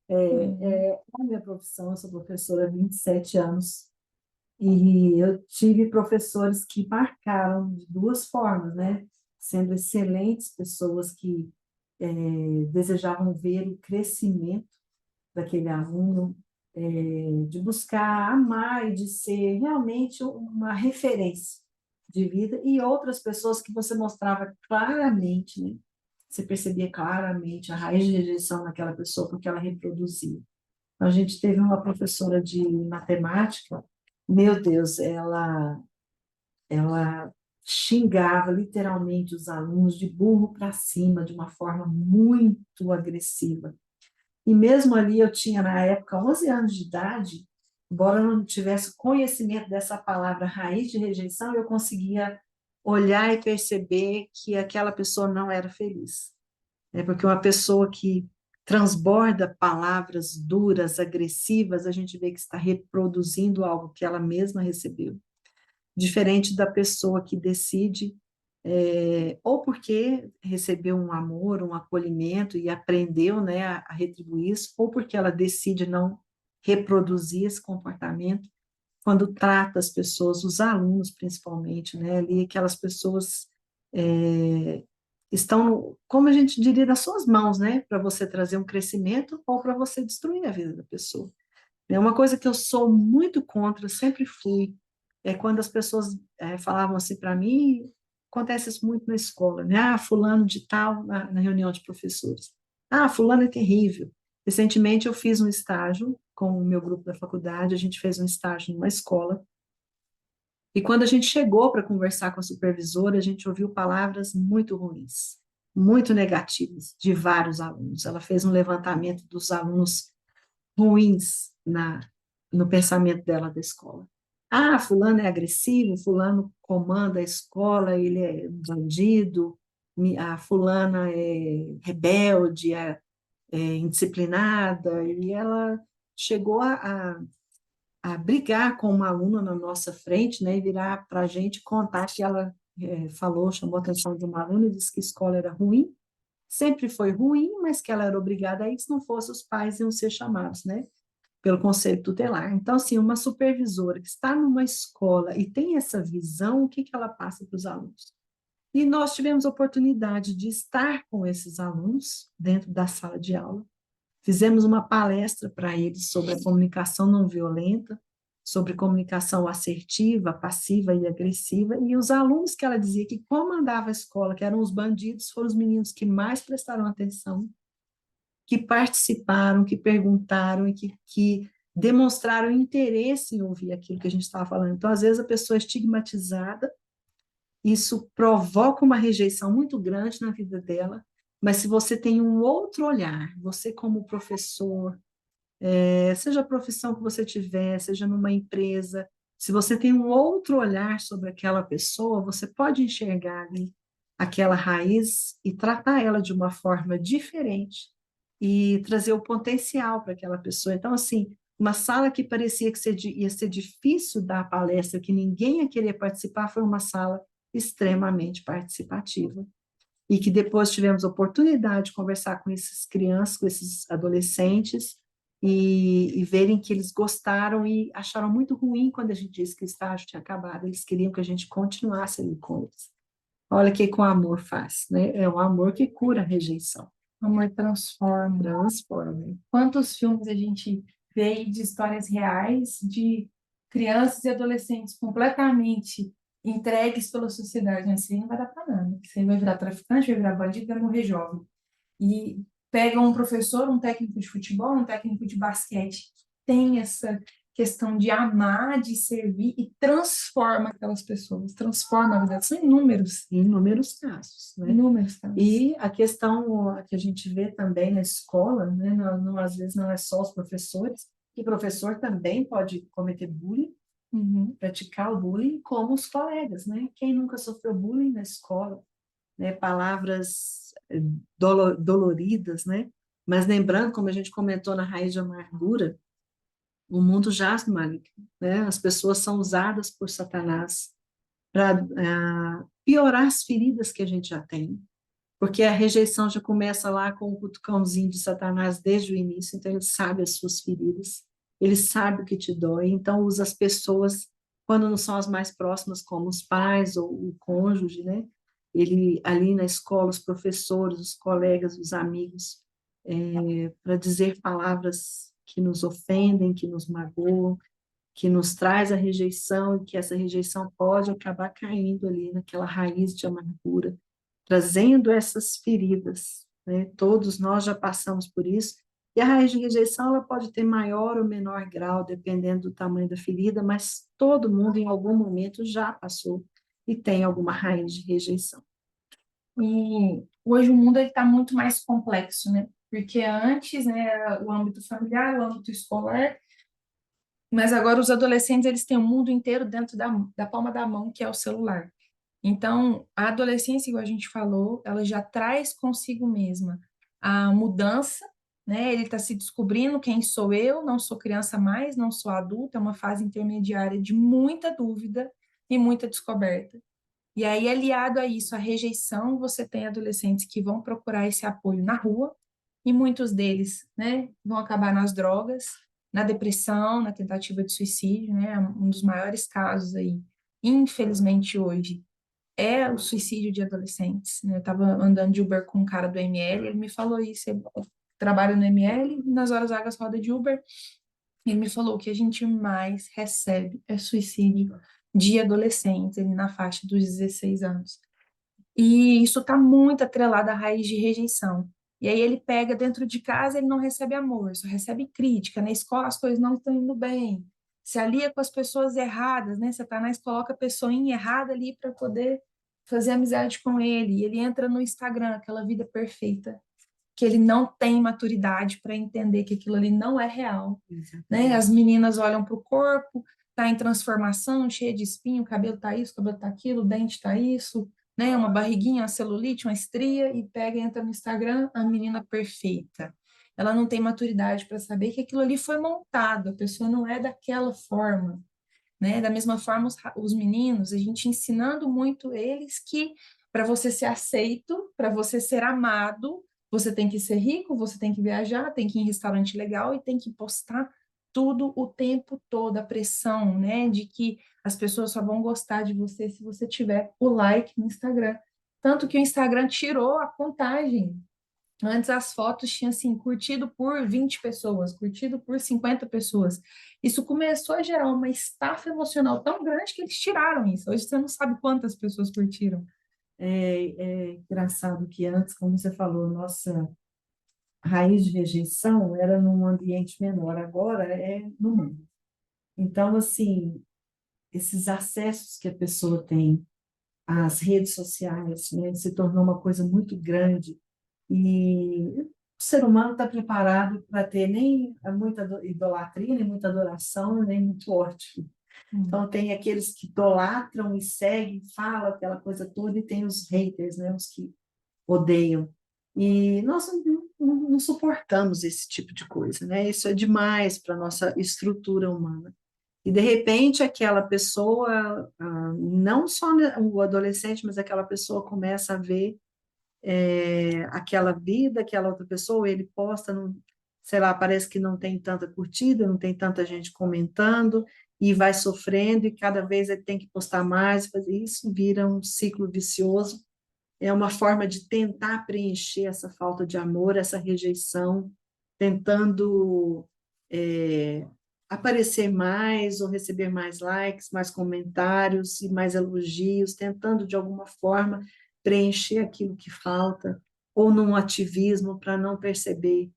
A minha profissão, eu sou professora há 27 anos, e eu tive professores que marcaram de duas formas, né? Sendo excelentes pessoas que desejavam ver o crescimento daquele aluno, de buscar amar e de ser realmente uma referência de vida, e outras pessoas que você mostrava claramente, né? Você percebia claramente a raiz de rejeição naquela pessoa porque ela reproduzia. A gente teve uma professora de matemática, meu Deus, ela xingava literalmente os alunos de burro para cima, de uma forma muito agressiva. E mesmo ali eu tinha, na época, 11 anos de idade, embora eu não tivesse conhecimento dessa palavra raiz de rejeição, eu conseguia olhar e perceber que aquela pessoa não era feliz. Porque uma pessoa que transborda palavras duras, agressivas, a gente vê que está reproduzindo algo que ela mesma recebeu. Diferente da pessoa que decide, ou porque recebeu um amor, um acolhimento e aprendeu, né, a retribuir isso, ou porque ela decide não reproduzir esse comportamento, quando trata as pessoas, os alunos principalmente, né, ali aquelas pessoas é, estão, como a gente diria, nas suas mãos, né, para você trazer um crescimento ou para você destruir a vida da pessoa. É uma coisa que eu sou muito contra, sempre fui, quando as pessoas falavam assim para mim, acontece isso muito na escola, né? Ah, fulano de tal, na reunião de professores. Ah, fulano é terrível. Recentemente eu fiz um estágio com o meu grupo da faculdade, a gente fez um estágio numa escola, e quando a gente chegou para conversar com a supervisora, a gente ouviu palavras muito ruins, muito negativas, de vários alunos. Ela fez um levantamento dos alunos ruins no pensamento dela da escola. Ah, fulano é agressivo, fulano comanda a escola, ele é bandido, a fulana é rebelde, é indisciplinada, e ela chegou a brigar com uma aluna na nossa frente, né, e virar para a gente contar que ela chamou a atenção de uma aluna e disse que a escola era ruim, sempre foi ruim, mas que ela era obrigada a ir, se não fosse os pais iam ser chamados, né, pelo conselho tutelar. Então, assim, uma supervisora que está numa escola e tem essa visão, o que que ela passa para os alunos? E nós tivemos a oportunidade de estar com esses alunos dentro da sala de aula. Fizemos uma palestra para eles sobre a comunicação não violenta, sobre comunicação assertiva, passiva e agressiva, e os alunos que ela dizia que comandava a escola, que eram os bandidos, foram os meninos que mais prestaram atenção, que participaram, que perguntaram e que demonstraram interesse em ouvir aquilo que a gente estava falando. Então, às vezes, a pessoa é estigmatizada, isso provoca uma rejeição muito grande na vida dela, mas se você tem um outro olhar, você como professor, seja a profissão que você tiver, seja numa empresa, se você tem um outro olhar sobre aquela pessoa, você pode enxergar ali aquela raiz e tratar ela de uma forma diferente e trazer o potencial para aquela pessoa. Então, assim, uma sala que parecia que ia ser difícil dar a palestra, que ninguém ia querer participar, foi uma sala extremamente participativa. E que depois tivemos oportunidade de conversar com esses crianças, com esses adolescentes, e verem que eles gostaram e acharam muito ruim quando a gente disse que o estágio tinha acabado. Eles queriam que a gente continuasse ali com eles. Olha o que o amor faz, né? É um amor que cura a rejeição. O amor transforma. Transforma. Quantos filmes a gente vê de histórias reais de crianças e adolescentes completamente entregues pela sociedade, né? Isso aí não vai dar para nada. Isso aí vai virar traficante, vai virar bandido, vai morrer jovem. E pega um professor, um técnico de futebol, um técnico de basquete, que tem essa questão de amar, de servir e transforma aquelas pessoas, transforma a vida. São Inúmeros casos, né? Inúmeros casos. E a questão que a gente vê também na escola, né? Não, às vezes não é só os professores, que professor também pode cometer bullying, praticar o bullying, como os colegas, né? Quem nunca sofreu bullying na escola, né? Palavras doloridas, né? Mas lembrando, como a gente comentou na raiz de amargura, o mundo jaz no maligno, né? As pessoas são usadas por Satanás para piorar as feridas que a gente já tem, porque a rejeição já começa lá com o cutucãozinho de Satanás desde o início, então ele sabe as suas feridas, ele sabe o que te dói, então usa as pessoas, quando não são as mais próximas, como os pais ou o cônjuge, né? Ele, ali na escola, os professores, os colegas, os amigos, para dizer palavras que nos ofendem, que nos magoam, que nos traz a rejeição e que essa rejeição pode acabar caindo ali naquela raiz de amargura, trazendo essas feridas, né? Todos nós já passamos por isso. E a raiz de rejeição ela pode ter maior ou menor grau, dependendo do tamanho da ferida, mas todo mundo em algum momento já passou e tem alguma raiz de rejeição. E hoje o mundo está muito mais complexo, né? Porque antes, né, era o âmbito familiar, o âmbito escolar, mas agora os adolescentes eles têm o mundo inteiro dentro da palma da mão, que é o celular. Então, a adolescência, igual a gente falou, ela já traz consigo mesma a mudança, né? Ele está se descobrindo quem sou eu, não sou criança mais, não sou adulta, é uma fase intermediária de muita dúvida e muita descoberta. E aí, aliado a isso, a rejeição, você tem adolescentes que vão procurar esse apoio na rua, e muitos deles, né, vão acabar nas drogas, na depressão, na tentativa de suicídio, né? Um dos maiores casos aí, infelizmente hoje, é o suicídio de adolescentes, né? Eu estava andando de Uber com um cara do ML, ele me falou isso, ele trabalha no ML, nas horas vagas roda de Uber, ele me falou que a gente mais recebe é suicídio de adolescentes, ali na faixa dos 16 anos. E isso está muito atrelado à raiz de rejeição. E aí ele pega dentro de casa, ele não recebe amor, só recebe crítica. Na escola as coisas não estão indo bem. Se alia com as pessoas erradas, né? Satanás coloca a pessoinha errada ali para poder fazer amizade com ele. E ele entra no Instagram, aquela vida perfeita. que ele não tem maturidade para entender que aquilo ali não é real, né? Exatamente. As meninas olham para o corpo, tá em transformação, cheia de espinho, o cabelo tá isso, o cabelo tá aquilo, o dente tá isso, né? Uma barriguinha, uma celulite, uma estria, e pega e entra no Instagram, a menina perfeita. Ela não tem maturidade para saber que aquilo ali foi montado, a pessoa não é daquela forma, né? Da mesma forma, os meninos, a gente ensinando muito eles que para você ser aceito, para você ser amado, você tem que ser rico, você tem que viajar, tem que ir em restaurante legal e tem que postar tudo o tempo todo, a pressão, né, de que as pessoas só vão gostar de você se você tiver o like no Instagram. Tanto que o Instagram tirou a contagem. Antes as fotos tinham assim, curtido por 20 pessoas, curtido por 50 pessoas. Isso começou a gerar uma estafa emocional tão grande que eles tiraram isso. Hoje você não sabe quantas pessoas curtiram. É engraçado que antes, como você falou, nossa raiz de rejeição era num ambiente menor, agora é no mundo. Então, assim, esses acessos que a pessoa tem às redes sociais, né, se tornou uma coisa muito grande e o ser humano está preparado para ter nem muita idolatria, nem muita adoração, nem muito ódio. Então, tem aqueles que idolatram e seguem, falam aquela coisa toda, e tem os haters, né, os que odeiam. E nós não suportamos esse tipo de coisa, né? Isso é demais para a nossa estrutura humana. E, de repente, aquela pessoa, não só o adolescente, mas aquela pessoa começa a ver aquela vida, aquela outra pessoa, ele posta, sei lá, parece que não tem tanta curtida, não tem tanta gente comentando, e vai sofrendo, e cada vez ele tem que postar mais, fazer isso vira um ciclo vicioso. É uma forma de tentar preencher essa falta de amor, essa rejeição, tentando é, aparecer mais ou receber mais likes, mais comentários e mais elogios, tentando de alguma forma preencher aquilo que falta, ou num ativismo para não perceber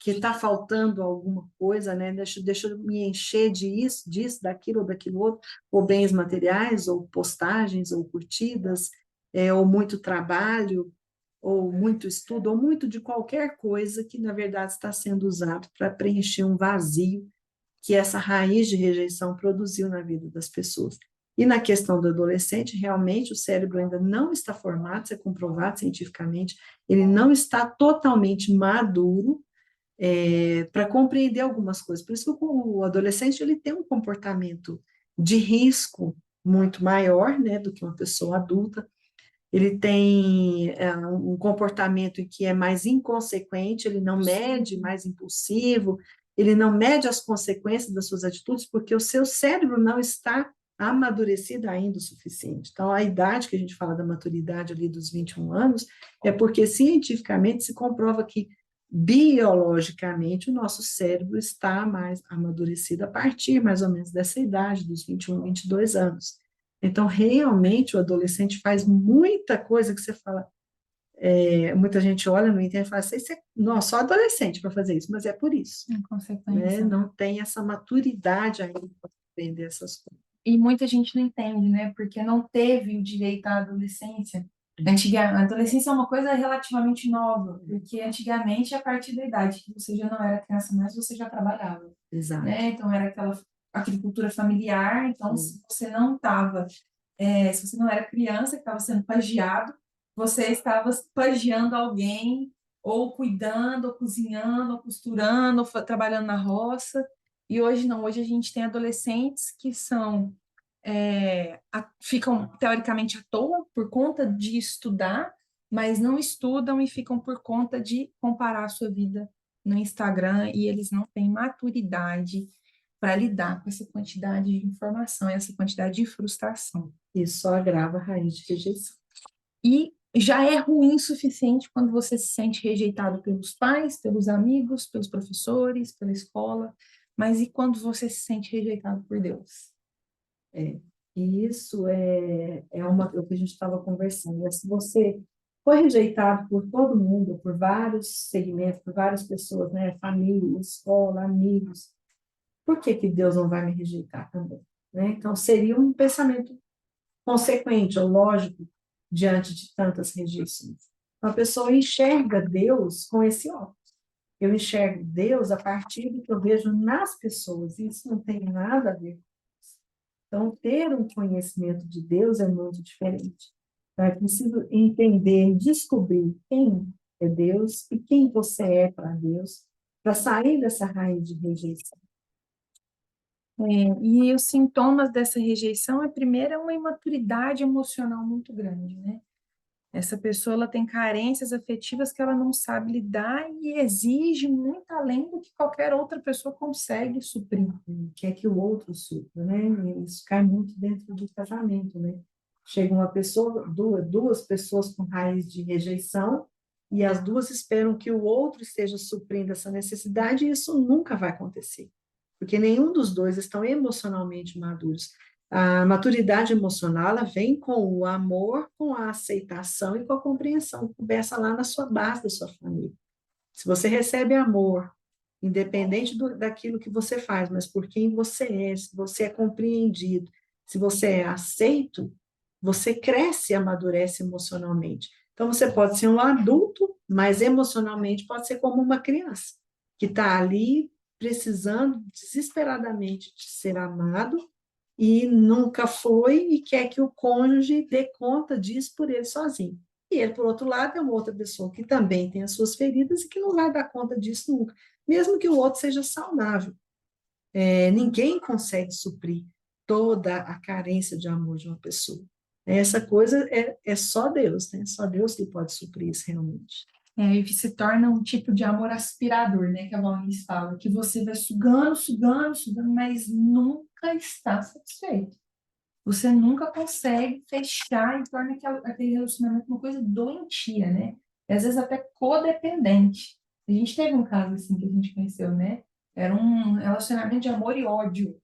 que está faltando alguma coisa, né? Deixa eu me encher disso, daquilo ou daquilo outro, ou bens materiais, ou postagens, ou curtidas, ou muito trabalho, ou muito estudo, ou muito de qualquer coisa que, na verdade, está sendo usado para preencher um vazio que essa raiz de rejeição produziu na vida das pessoas. E na questão do adolescente, realmente o cérebro ainda não está formado, isso é comprovado cientificamente, ele não está totalmente maduro para compreender algumas coisas. Por isso que o adolescente ele tem um comportamento de risco muito maior, né, do que uma pessoa adulta. Ele tem um comportamento que é mais inconsequente, ele não mede, mais impulsivo, ele não mede as consequências das suas atitudes, porque o seu cérebro não está amadurecido ainda o suficiente. Então, a idade que a gente fala da maturidade ali dos 21 anos é porque cientificamente se comprova que biologicamente o nosso cérebro está mais amadurecido a partir mais ou menos dessa idade, dos 21, 22 anos. Então, realmente, o adolescente faz muita coisa que você fala. Muita gente olha no entende e fala assim, nossa, só adolescente para fazer isso, mas é por isso, Em né? consequência, né? Não tem essa maturidade ainda para aprender essas coisas. E muita gente não entende, né? Porque não teve o direito à adolescência. A adolescência é uma coisa relativamente nova, porque antigamente, a partir da idade que você já não era criança mais, você já trabalhava, Exato. né? Então, era aquela agricultura familiar. Então, se você não estava, se você não era criança que estava sendo pagiado, você estava pagiando alguém, ou cuidando, ou cozinhando, ou costurando, ou trabalhando na roça. E hoje não, hoje a gente tem adolescentes que ficam teoricamente à toa por conta de estudar, mas não estudam e ficam por conta de comparar a sua vida no Instagram, e eles não têm maturidade para lidar com essa quantidade de informação, essa quantidade de frustração. Isso só agrava a raiz de rejeição. E já é ruim o suficiente quando você se sente rejeitado pelos pais, pelos amigos, pelos professores, pela escola, mas e quando você se sente rejeitado por Deus? É. E isso é o que a gente estava conversando. Se você foi rejeitado por todo mundo, por vários segmentos, por várias pessoas, né? Família, escola, amigos, por que que Deus não vai me rejeitar também? Né? Então, seria um pensamento consequente ou lógico diante de tantas rejeições. A pessoa enxerga Deus com esse óculos. Eu enxergo Deus a partir do que eu vejo nas pessoas, e isso não tem nada a ver com isso. Então, ter um conhecimento de Deus é muito diferente. Então, é preciso entender, descobrir quem é Deus e quem você é para Deus, para sair dessa raiz de rejeição. E os sintomas dessa rejeição, primeiro, é uma imaturidade emocional muito grande, né? Essa pessoa ela tem carências afetivas que ela não sabe lidar e exige muito além do que qualquer outra pessoa consegue suprir. Quer que o outro supra, né? Isso cai muito dentro do casamento, né? Chega uma pessoa, duas pessoas com raiz de rejeição, e as duas esperam que o outro esteja suprindo essa necessidade, e isso nunca vai acontecer, porque nenhum dos dois estão emocionalmente maduros. A maturidade emocional, ela vem com o amor, com a aceitação e com a compreensão, começa lá na sua base da sua família. Se você recebe amor, independente daquilo que você faz, mas por quem você é, se você é compreendido, se você é aceito, você cresce e amadurece emocionalmente. Então, você pode ser um adulto, mas emocionalmente pode ser como uma criança, que está ali precisando desesperadamente de ser amado e nunca foi e quer que o cônjuge dê conta disso por ele sozinho. E ele, por outro lado, é uma outra pessoa que também tem as suas feridas e que não vai dar conta disso nunca, mesmo que o outro seja saudável. Ninguém consegue suprir toda a carência de amor de uma pessoa. Essa coisa é só Deus, né? Só Deus que pode suprir isso realmente. E se torna um tipo de amor aspirador, né, que a Valnice fala, que você vai sugando, sugando, sugando, mas nunca está satisfeito. Você nunca consegue fechar e torna aquele relacionamento uma coisa doentia, né? E às vezes até codependente. A gente teve um caso assim que a gente conheceu, né? Era um relacionamento de amor e ódio.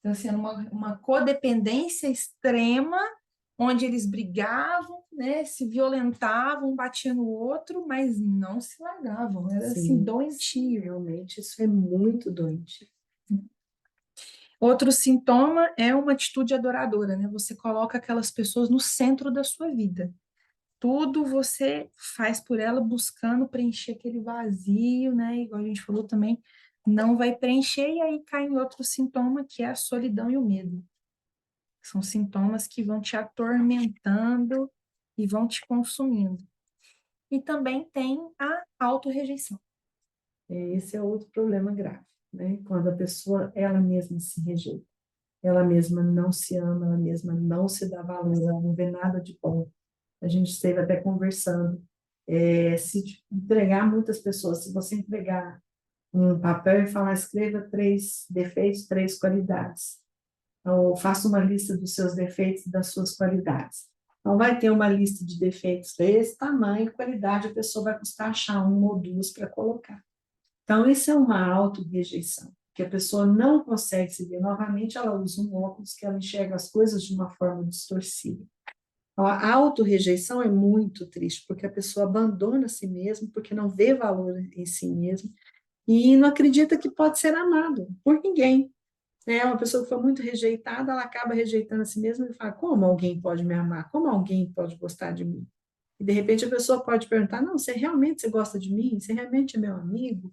Então, assim, era uma codependência extrema, onde eles brigavam, né? Se violentavam, um batia no outro, mas não se largavam. Era assim, Sim, doentio. realmente isso é muito doente. Outro sintoma é uma atitude adoradora, né? Você coloca aquelas pessoas no centro da sua vida. Tudo você faz por ela buscando preencher aquele vazio, né? Igual a gente falou também, não vai preencher e aí cai em outro sintoma que é a solidão e o medo. São sintomas que vão te atormentando e vão te consumindo. E também tem a autorrejeição. Esse é outro problema grave, né? Quando a pessoa, ela mesma se rejeita, ela mesma não se ama, ela mesma não se dá valor, ela não vê nada de bom. A gente esteve até conversando, se entregar muitas pessoas, se você entregar um papel e falar, escreva 3 defeitos, 3 qualidades, ou faça uma lista dos seus defeitos e das suas qualidades. Então, vai ter uma lista de defeitos desse tamanho e qualidade, a pessoa vai custar achar uma ou duas para colocar. Então, isso é uma auto-rejeição, que a pessoa não consegue se ver novamente, ela usa um óculos que ela enxerga as coisas de uma forma distorcida. Então, a auto-rejeição é muito triste, porque a pessoa abandona a si mesma, porque não vê valor em si mesma, e não acredita que pode ser amado por ninguém. Uma pessoa que foi muito rejeitada, ela acaba rejeitando a si mesma e fala, como alguém pode me amar? Como alguém pode gostar de mim? E, de repente, a pessoa pode perguntar, não, você gosta de mim? Você realmente é meu amigo?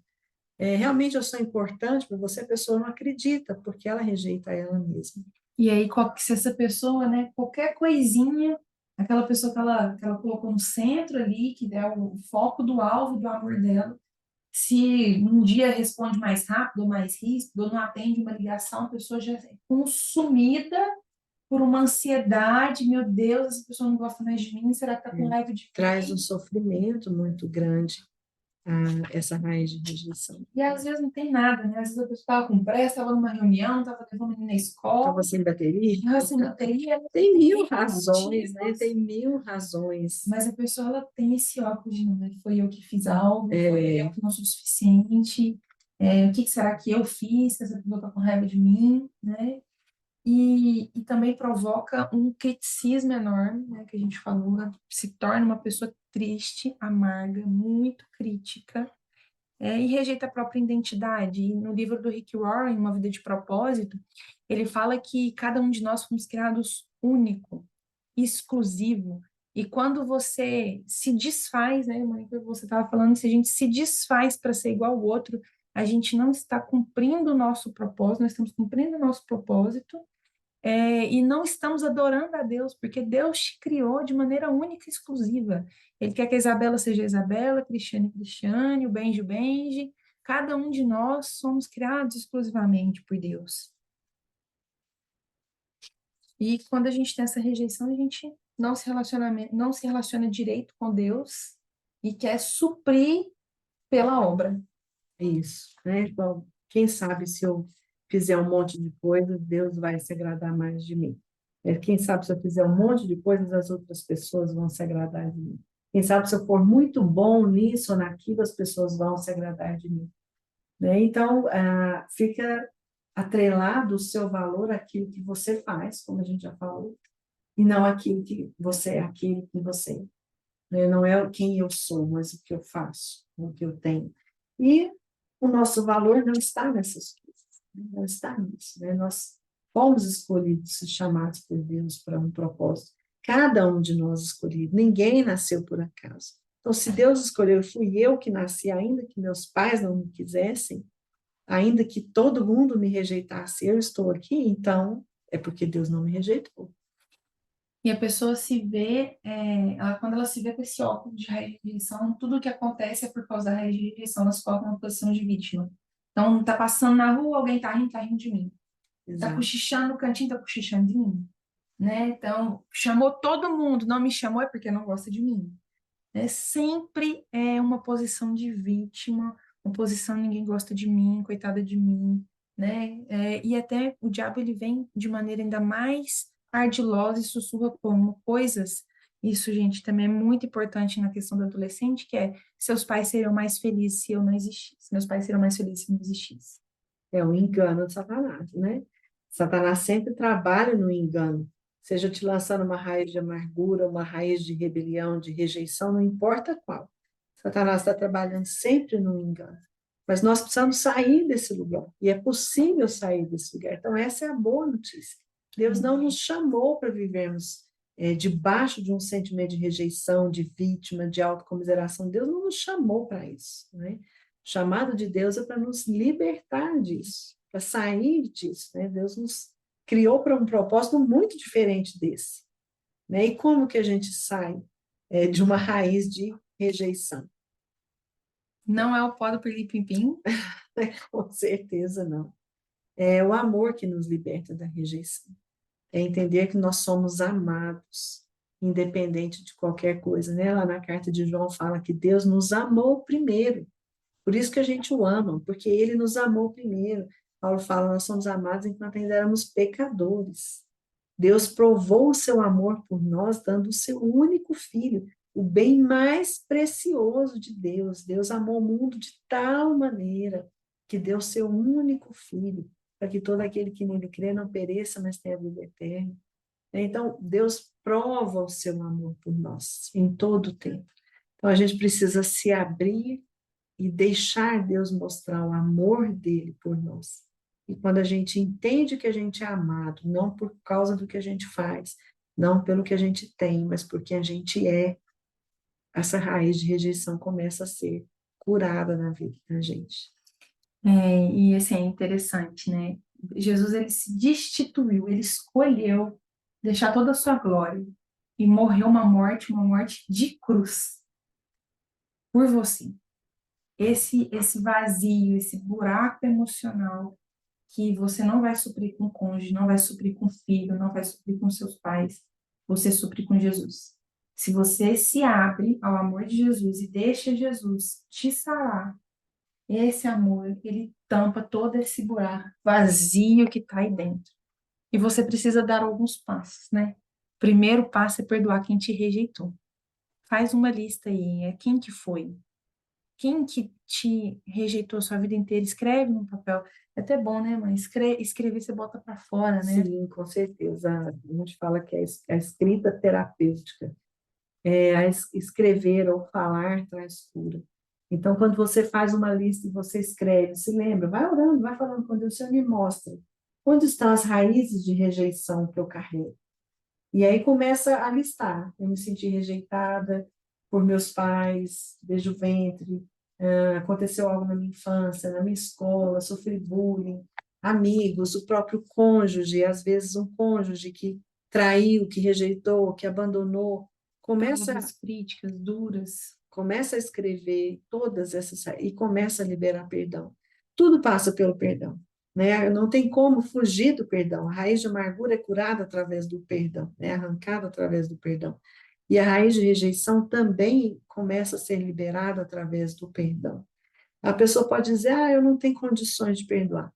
Realmente eu sou importante para você? A pessoa não acredita, porque ela rejeita ela mesma. E aí, se essa pessoa, né, qualquer coisinha, aquela pessoa que ela colocou no centro ali, que é o foco do alvo do amor dela, se um dia responde mais rápido, ou mais ríspido, ou não atende uma ligação, a pessoa já é consumida por uma ansiedade, meu Deus, essa pessoa não gosta mais de mim, será que está com raiva de Traz um mim? sofrimento muito grande, essa raiz de rejeição. E às vezes não tem nada, né? Às vezes a pessoa estava com pressa, estava numa reunião, estava levando ele na Estava escola, sem bateria? estava sem bateria, Tem mil tem razões, né? motivos, Tem mil razões. mas a pessoa ela tem esse óculos de não, né? Foi eu que fiz algo, foi eu É, que não sou suficiente, o que será que eu fiz que essa pessoa está com raiva de mim, né? E também provoca um criticismo enorme, né, que a gente falou, né? Se torna uma pessoa triste, amarga, muito crítica, e rejeita a própria identidade. E no livro do Rick Warren, Uma Vida de Propósito, ele fala que cada um de nós fomos criados único, exclusivo, E quando você se desfaz, né, mãe, que você estava falando, se a gente se desfaz para ser igual ao outro, a gente não está cumprindo o nosso propósito, nós estamos cumprindo o nosso propósito, e não estamos adorando a Deus, porque Deus te criou de maneira única e exclusiva. Ele quer que a Isabela seja Isabela, Cristiane, Cristiane, o Benji, o Benji. Cada um de nós somos criados exclusivamente por Deus. E quando a gente tem essa rejeição, a gente não se relaciona direito com Deus e quer suprir pela obra. Isso, né? Bom, quem sabe se eu fizer um monte de coisas, Deus vai se agradar mais de mim. Quem sabe se eu fizer um monte de coisas, as outras pessoas vão se agradar de mim. Quem sabe se eu for muito bom nisso ou naquilo, as pessoas vão se agradar de mim. Né? Então, fica atrelado o seu valor àquilo que você faz, como a gente já falou, e não aquilo que você é, aquilo que você é. Né? Não é quem eu sou, mas o que eu faço, o que eu tenho. E o nosso valor não está nessas coisas, né? Não está nisso. Né? Nós fomos escolhidos e chamados por Deus para um propósito. Cada um de nós escolhido, ninguém nasceu por acaso. Então, se Deus escolheu, fui eu que nasci, ainda que meus pais não me quisessem, ainda que todo mundo me rejeitasse, eu estou aqui, então é porque Deus não me rejeitou. E a pessoa se vê, quando ela se vê com esse óculos de rejeição, tudo o que acontece é por causa da rejeição, ela se coloca numa posição de vítima. Então, tá passando na rua, alguém tá rindo de mim. Tá Exato. cochichando no cantinho, tá cochichando de mim. Né? Então, chamou todo mundo, não me chamou é porque não gosta de mim. Sempre é uma posição de vítima, uma posição ninguém gosta de mim, coitada de mim, né? E até o diabo ele vem de maneira ainda mais ardilosa e sussurra como coisas. Isso, gente, também é muito importante na questão do adolescente, que é seus pais seriam mais felizes se eu não existisse. Meus pais seriam mais felizes se eu não existisse. É o engano de Satanás, né? Satanás sempre trabalha no engano, seja te lançando uma raiz de amargura, uma raiz de rebelião, de rejeição, não importa qual. Satanás está trabalhando sempre no engano. Mas nós precisamos sair desse lugar, e é possível sair desse lugar. Então, essa é a boa notícia. Deus não nos chamou para vivermos debaixo de um sentimento de rejeição, de vítima, de autocomiseração. Deus não nos chamou para isso, né? O chamado de Deus é para nos libertar disso, para sair disso, né? Deus nos criou para um propósito muito diferente desse, né? E como que a gente sai de uma raiz de rejeição? Não é o pó do pirlim-pim-pim. Com certeza não. É o amor que nos liberta da rejeição. É entender que nós somos amados, independente de qualquer coisa, né? Lá na carta de João fala que Deus nos amou primeiro. Por isso que a gente o ama, porque ele nos amou primeiro. Paulo fala, nós somos amados enquanto ainda éramos pecadores. Deus provou o seu amor por nós, dando o seu único filho, o bem mais precioso de Deus. Deus amou o mundo de tal maneira que deu seu único filho, para que todo aquele que nele crê não pereça, mas tenha vida eterna. Então, Deus prova o seu amor por nós em todo o tempo. Então, a gente precisa se abrir e deixar Deus mostrar o amor dele por nós. E quando a gente entende que a gente é amado, não por causa do que a gente faz, não pelo que a gente tem, mas porque a gente é, essa raiz de rejeição começa a ser curada na vida da gente. E assim, é interessante, né? Jesus, ele se destituiu, ele escolheu deixar toda a sua glória e morreu uma morte de cruz por você. Esse vazio, esse buraco emocional que você não vai suprir com o cônjuge, não vai suprir com o filho, não vai suprir com seus pais, você supre com Jesus. Se você se abre ao amor de Jesus e deixa Jesus te sarar, esse amor, ele tampa todo esse buraco vazio que está aí dentro. E você precisa dar alguns passos, né? Primeiro passo é perdoar quem te rejeitou. Faz uma lista aí, quem que foi? Quem que te rejeitou a sua vida inteira? Escreve no papel. É até bom, né, mãe? Escrever você bota para fora, né? Sim, com certeza. A gente fala que é a escrita terapêutica. Escrever ou falar traz cura. Então, quando você faz uma lista e você escreve, se lembra, vai orando, vai falando com Deus, Senhor me mostra onde estão as raízes de rejeição que eu carrego. E aí começa a listar. Eu me senti rejeitada por meus pais, desde o ventre, aconteceu algo na minha infância, na minha escola, sofri bullying, amigos, o próprio cônjuge, às vezes um cônjuge que traiu, que rejeitou, que abandonou. Começa, Palavras críticas, duras. começa a escrever todas essas e começa a liberar perdão. Tudo passa pelo perdão, né? Não tem como fugir do perdão. A raiz de amargura é curada através do perdão, né? Arrancada através do perdão. E a raiz de rejeição também começa a ser liberada através do perdão. A pessoa pode dizer, eu não tenho condições de perdoar.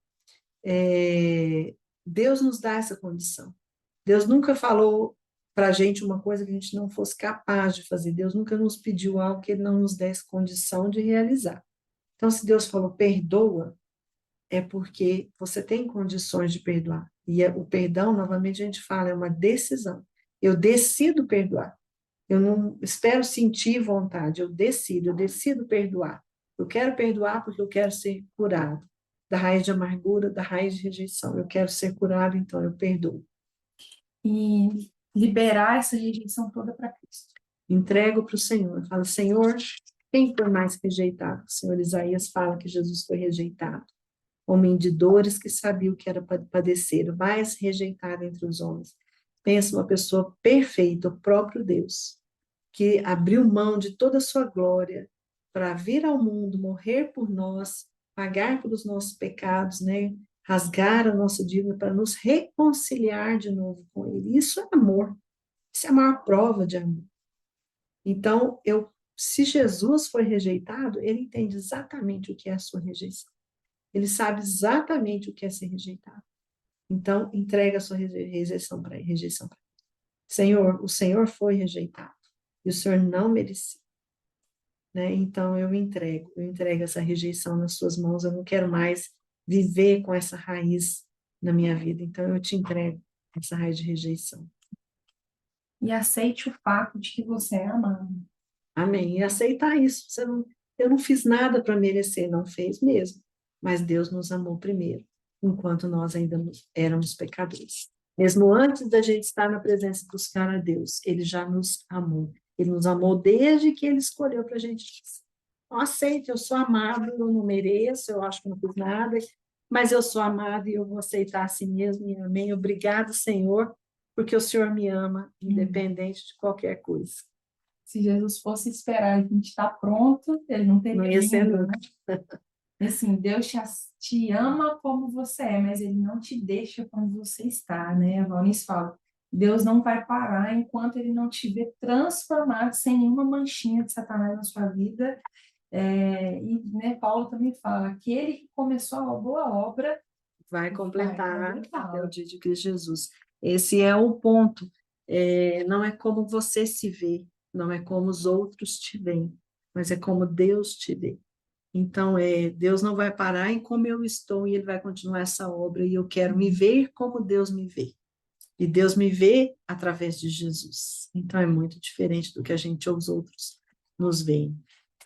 Deus nos dá essa condição. Deus nunca falou para a gente uma coisa que a gente não fosse capaz de fazer. Deus nunca nos pediu algo que Ele não nos desse condição de realizar. Então, se Deus falou perdoa, é porque você tem condições de perdoar. E o perdão, novamente, a gente fala, é uma decisão. Eu decido perdoar. Eu não espero sentir vontade, eu decido perdoar. Eu quero perdoar porque eu quero ser curado da raiz de amargura, da raiz de rejeição. Eu quero ser curado, então eu perdoo. E liberar essa rejeição toda para Cristo. Entrego para o Senhor. Falo, Senhor, quem foi mais rejeitado? O Senhor Isaías fala que Jesus foi rejeitado. Homem de dores que sabia o que era padecer, o mais rejeitado entre os homens. Pensa uma pessoa perfeita, o próprio Deus, que abriu mão de toda a sua glória para vir ao mundo, morrer por nós, pagar pelos nossos pecados, né? Rasgar a nossa dívida para nos reconciliar de novo com Ele. Isso é amor. Isso é a maior prova de amor. Então, se Jesus foi rejeitado, ele entende exatamente o que é a sua rejeição. Ele sabe exatamente o que é ser rejeitado. Então, entrega a sua rejeição para ele. Senhor, o Senhor foi rejeitado e o Senhor não merecia. Né? Então, eu entrego essa rejeição nas suas mãos. Eu não quero mais viver com essa raiz na minha vida. Então, eu te entrego essa raiz de rejeição. E aceite o fato de que você é amado. Amém. E aceitar isso. Eu não fiz nada para merecer, não fez mesmo. Mas Deus nos amou primeiro, enquanto nós ainda éramos pecadores. Mesmo antes da gente estar na presença e buscar a Deus, Ele já nos amou. Ele nos amou desde que Ele escolheu para a gente. Não aceite, eu sou amado, eu não mereço, eu acho que não fiz nada, mas eu sou amado e eu vou aceitar assim mesmo, e amém. Obrigado, Senhor, porque o Senhor me ama, independente de qualquer coisa. Se Jesus fosse esperar a gente estar pronto, ele não teria Não ia ser vindo, nunca. né? E assim, Deus te ama como você é, mas ele não te deixa como você está, né? A Valnice fala, Deus não vai parar enquanto ele não te vê transformado, sem nenhuma manchinha de Satanás na sua vida. E né, Paulo também fala, aquele que começou a boa obra Vai completar completá-la. até o dia de Cristo Jesus. Esse é o ponto. Não é como você se vê, não é como os outros te veem, mas é como Deus te vê. Então, Deus não vai parar em como eu estou e Ele vai continuar essa obra e eu quero me ver como Deus me vê. E Deus me vê através de Jesus. Então, é muito diferente do que a gente ou os outros nos veem.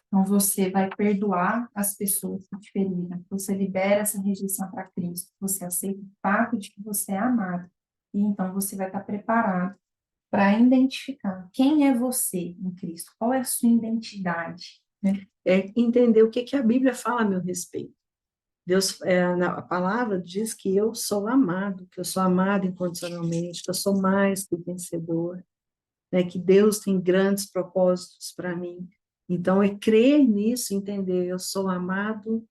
Então, você vai perdoar as pessoas que te feriram. Você libera essa rejeição para Cristo. Você aceita o fato de que você é amado. E então, você vai estar preparado para identificar quem é você em Cristo. Qual é a sua identidade, né? É entender o que a Bíblia fala a meu respeito. Deus, a palavra diz que eu sou amado, que eu sou amado incondicionalmente, que eu sou mais que vencedor, né? Que Deus tem grandes propósitos para mim. Então, é crer nisso, entender, eu sou amado,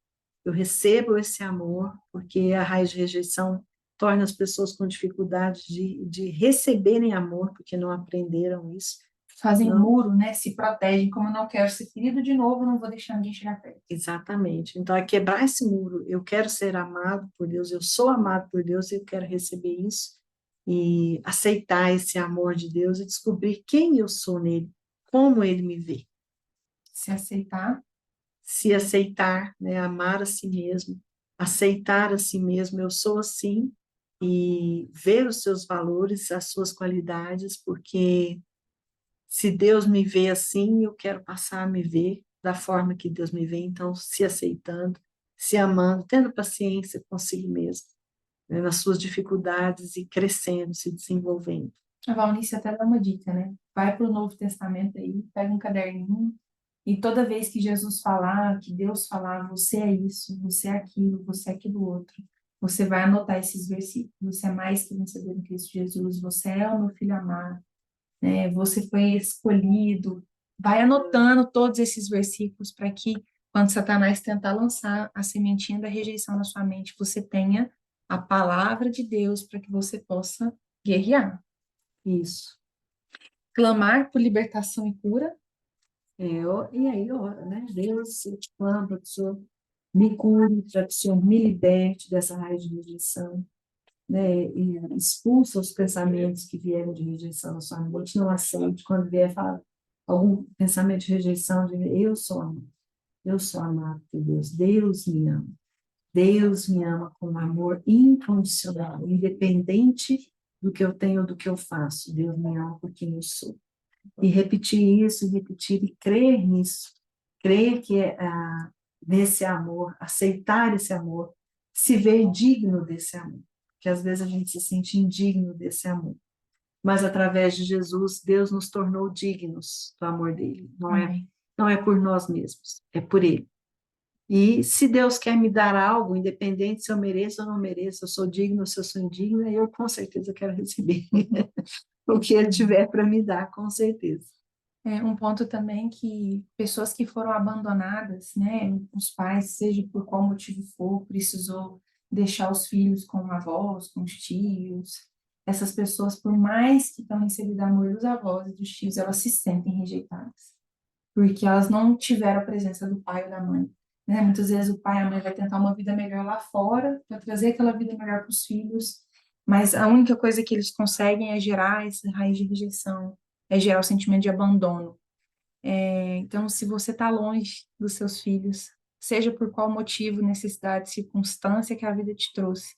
eu recebo esse amor, porque a raiz de rejeição torna as pessoas com dificuldade de receberem amor, porque não aprenderam isso. Fazem Não, muro, né? Se protegem, como eu não quero ser ferido de novo, eu não vou deixar ninguém chegar perto. exatamente. Então, é quebrar esse muro. Eu quero ser amado por Deus, eu sou amado por Deus e eu quero receber isso e aceitar esse amor de Deus e descobrir quem eu sou nele, como ele me vê. Se aceitar. Se aceitar, né, amar a si mesmo, aceitar a si mesmo, eu sou assim, e ver os seus valores, as suas qualidades, porque se Deus me vê assim, eu quero passar a me ver da forma que Deus me vê, então se aceitando, se amando, tendo paciência consigo mesmo, né, nas suas dificuldades e crescendo, se desenvolvendo. A Valnice até dá uma dica, né? Vai para o Novo Testamento aí, pega um caderninho, e toda vez que Jesus falar, que Deus falar, você é isso, você é aquilo, você é aquilo outro, você vai anotar esses versículos. Você é mais que vencedor em Cristo Jesus, você é o meu filho amado, né? Você foi escolhido. Vai anotando todos esses versículos para que, quando Satanás tentar lançar a sementinha da rejeição na sua mente, você tenha a palavra de Deus para que você possa guerrear. Isso. Clamar por libertação e cura. E aí, ora, né? Deus, eu te clamo para que o Senhor me cure, para que o Senhor me liberte dessa raiz de rejeição, né? E expulsa os pensamentos que vierem de rejeição na sua mente, não aceite. Quando vier falar algum pensamento de rejeição, diga, eu sou amado por Deus, Deus me ama. Deus me ama com um amor incondicional, independente do que eu tenho ou do que eu faço. Deus me ama por quem eu sou. E repetir isso, repetir e crer nisso. Crer que nesse amor, aceitar esse amor, se ver digno desse amor. Que às vezes a gente se sente indigno desse amor. Mas através de Jesus, Deus nos tornou dignos do amor dele. Amém. Não é por nós mesmos, é por ele. E se Deus quer me dar algo, independente se eu mereço ou não mereço, se eu sou digno ou se eu sou indigna, eu com certeza quero receber o que Ele tiver para me dar, com certeza. É um ponto também que pessoas que foram abandonadas, né, os pais, seja por qual motivo for, precisou deixar os filhos com avós, com os tios. Essas pessoas, por mais que tenham recebido amor dos avós e dos tios, elas se sentem rejeitadas, porque elas não tiveram a presença do pai ou da mãe. Né? Muitas vezes o pai e a mãe vai tentar uma vida melhor lá fora, para trazer aquela vida melhor para os filhos, mas a única coisa que eles conseguem é gerar essa raiz de rejeição, é gerar o sentimento de abandono. Então, se você está longe dos seus filhos, seja por qual motivo, necessidade, circunstância que a vida te trouxe,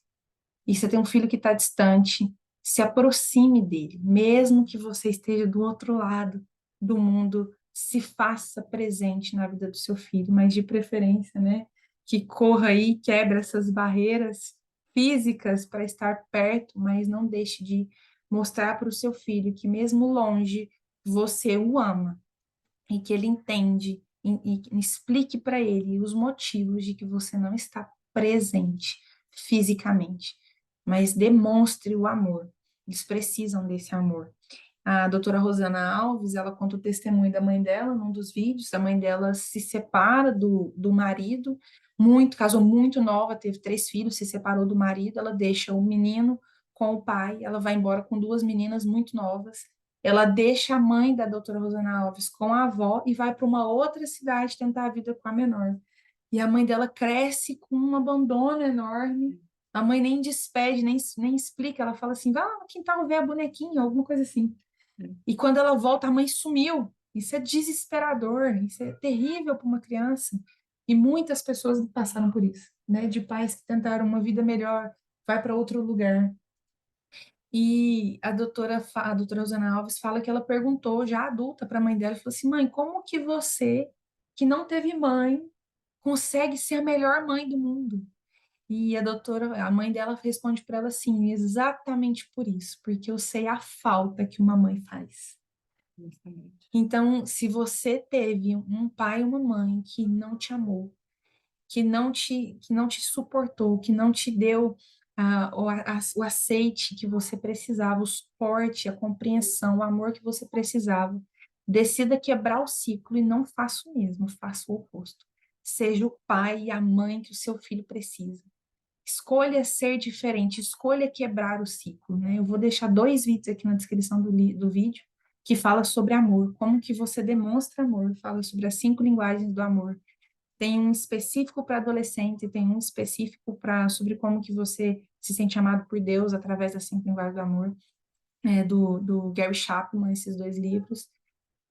e você tem um filho que está distante, se aproxime dele, mesmo que você esteja do outro lado do mundo, se faça presente na vida do seu filho, mas de preferência, né, que corra aí, quebra essas barreiras físicas para estar perto, mas não deixe de mostrar para o seu filho que mesmo longe, você o ama e que ele entende e explique para ele os motivos de que você não está presente fisicamente, mas demonstre o amor. Eles precisam desse amor. A doutora Rosana Alves, ela conta o testemunho da mãe dela num dos vídeos. A mãe dela se separa do marido, casou muito nova, teve 3 filhos, se separou do marido, ela deixa o menino com o pai, ela vai embora com 2 meninas muito novas. Ela deixa a mãe da doutora Rosana Alves com a avó e vai para uma outra cidade tentar a vida com a menor. E a mãe dela cresce com um abandono enorme. A mãe nem despede, nem explica. Ela fala assim: vai lá no quintal ver a bonequinha, alguma coisa assim. E quando ela volta, a mãe sumiu. Isso é desesperador, isso é terrível para uma criança. E muitas pessoas passaram por isso, né? De pais que tentaram uma vida melhor, vai para outro lugar. E a doutora Rosana Alves fala que ela perguntou, já adulta, para a mãe dela, e falou assim: mãe, como que você, que não teve mãe, consegue ser a melhor mãe do mundo? E a mãe dela responde para ela assim: exatamente por isso, porque eu sei a falta que uma mãe faz. Então, se você teve um pai e uma mãe que não te amou, que não te suportou, que não te deu o aceite que você precisava, o suporte, a compreensão, o amor que você precisava, decida quebrar o ciclo e não faça o mesmo, faça o oposto. Seja o pai e a mãe que o seu filho precisa. Escolha ser diferente, escolha quebrar o ciclo, né? Eu vou deixar 2 vídeos aqui na descrição do vídeo que fala sobre amor, como que você demonstra amor, fala sobre as 5 linguagens do amor. Tem um específico para adolescente, tem um específico para sobre como que você se sente amado por Deus através das 5 linguagens do amor, do Gary Chapman, esses 2 livros.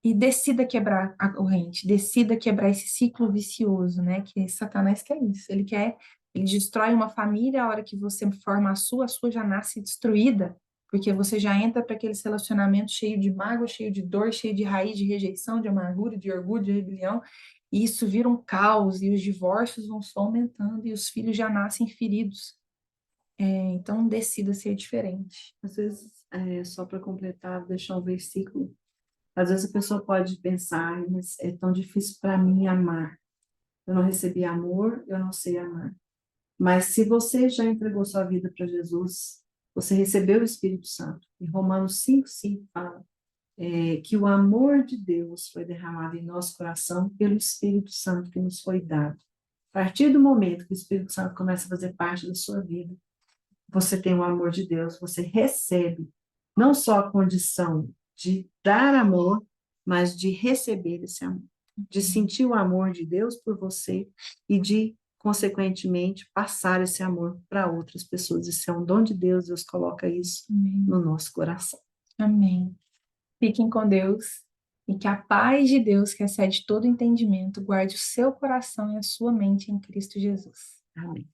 E decida quebrar a corrente, decida quebrar esse ciclo vicioso, né? Que Satanás quer isso. Ele destrói uma família, a hora que você forma a sua já nasce destruída, porque você já entra para aqueles relacionamentos cheio de mágoa, cheio de dor, cheio de raiz de rejeição, de amargura, de orgulho, de rebelião, e isso vira um caos, e os divórcios vão só aumentando, e os filhos já nascem feridos. Então, decida ser diferente. Às vezes, só para completar, deixar um versículo, às vezes a pessoa pode pensar, mas é tão difícil para mim amar. Eu não recebi amor, eu não sei amar. Mas se você já entregou sua vida para Jesus, você recebeu o Espírito Santo. E Romanos 5:5 fala que o amor de Deus foi derramado em nosso coração pelo Espírito Santo que nos foi dado. A partir do momento que o Espírito Santo começa a fazer parte da sua vida, você tem o amor de Deus, você recebe não só a condição de dar amor, mas de receber esse amor, de sentir o amor de Deus por você e de, consequentemente, passar esse amor para outras pessoas. Isso é um dom de Deus, Deus coloca isso Amém. no nosso coração. Amém. Fiquem com Deus e que a paz de Deus, que excede todo entendimento, guarde o seu coração e a sua mente em Cristo Jesus. Amém.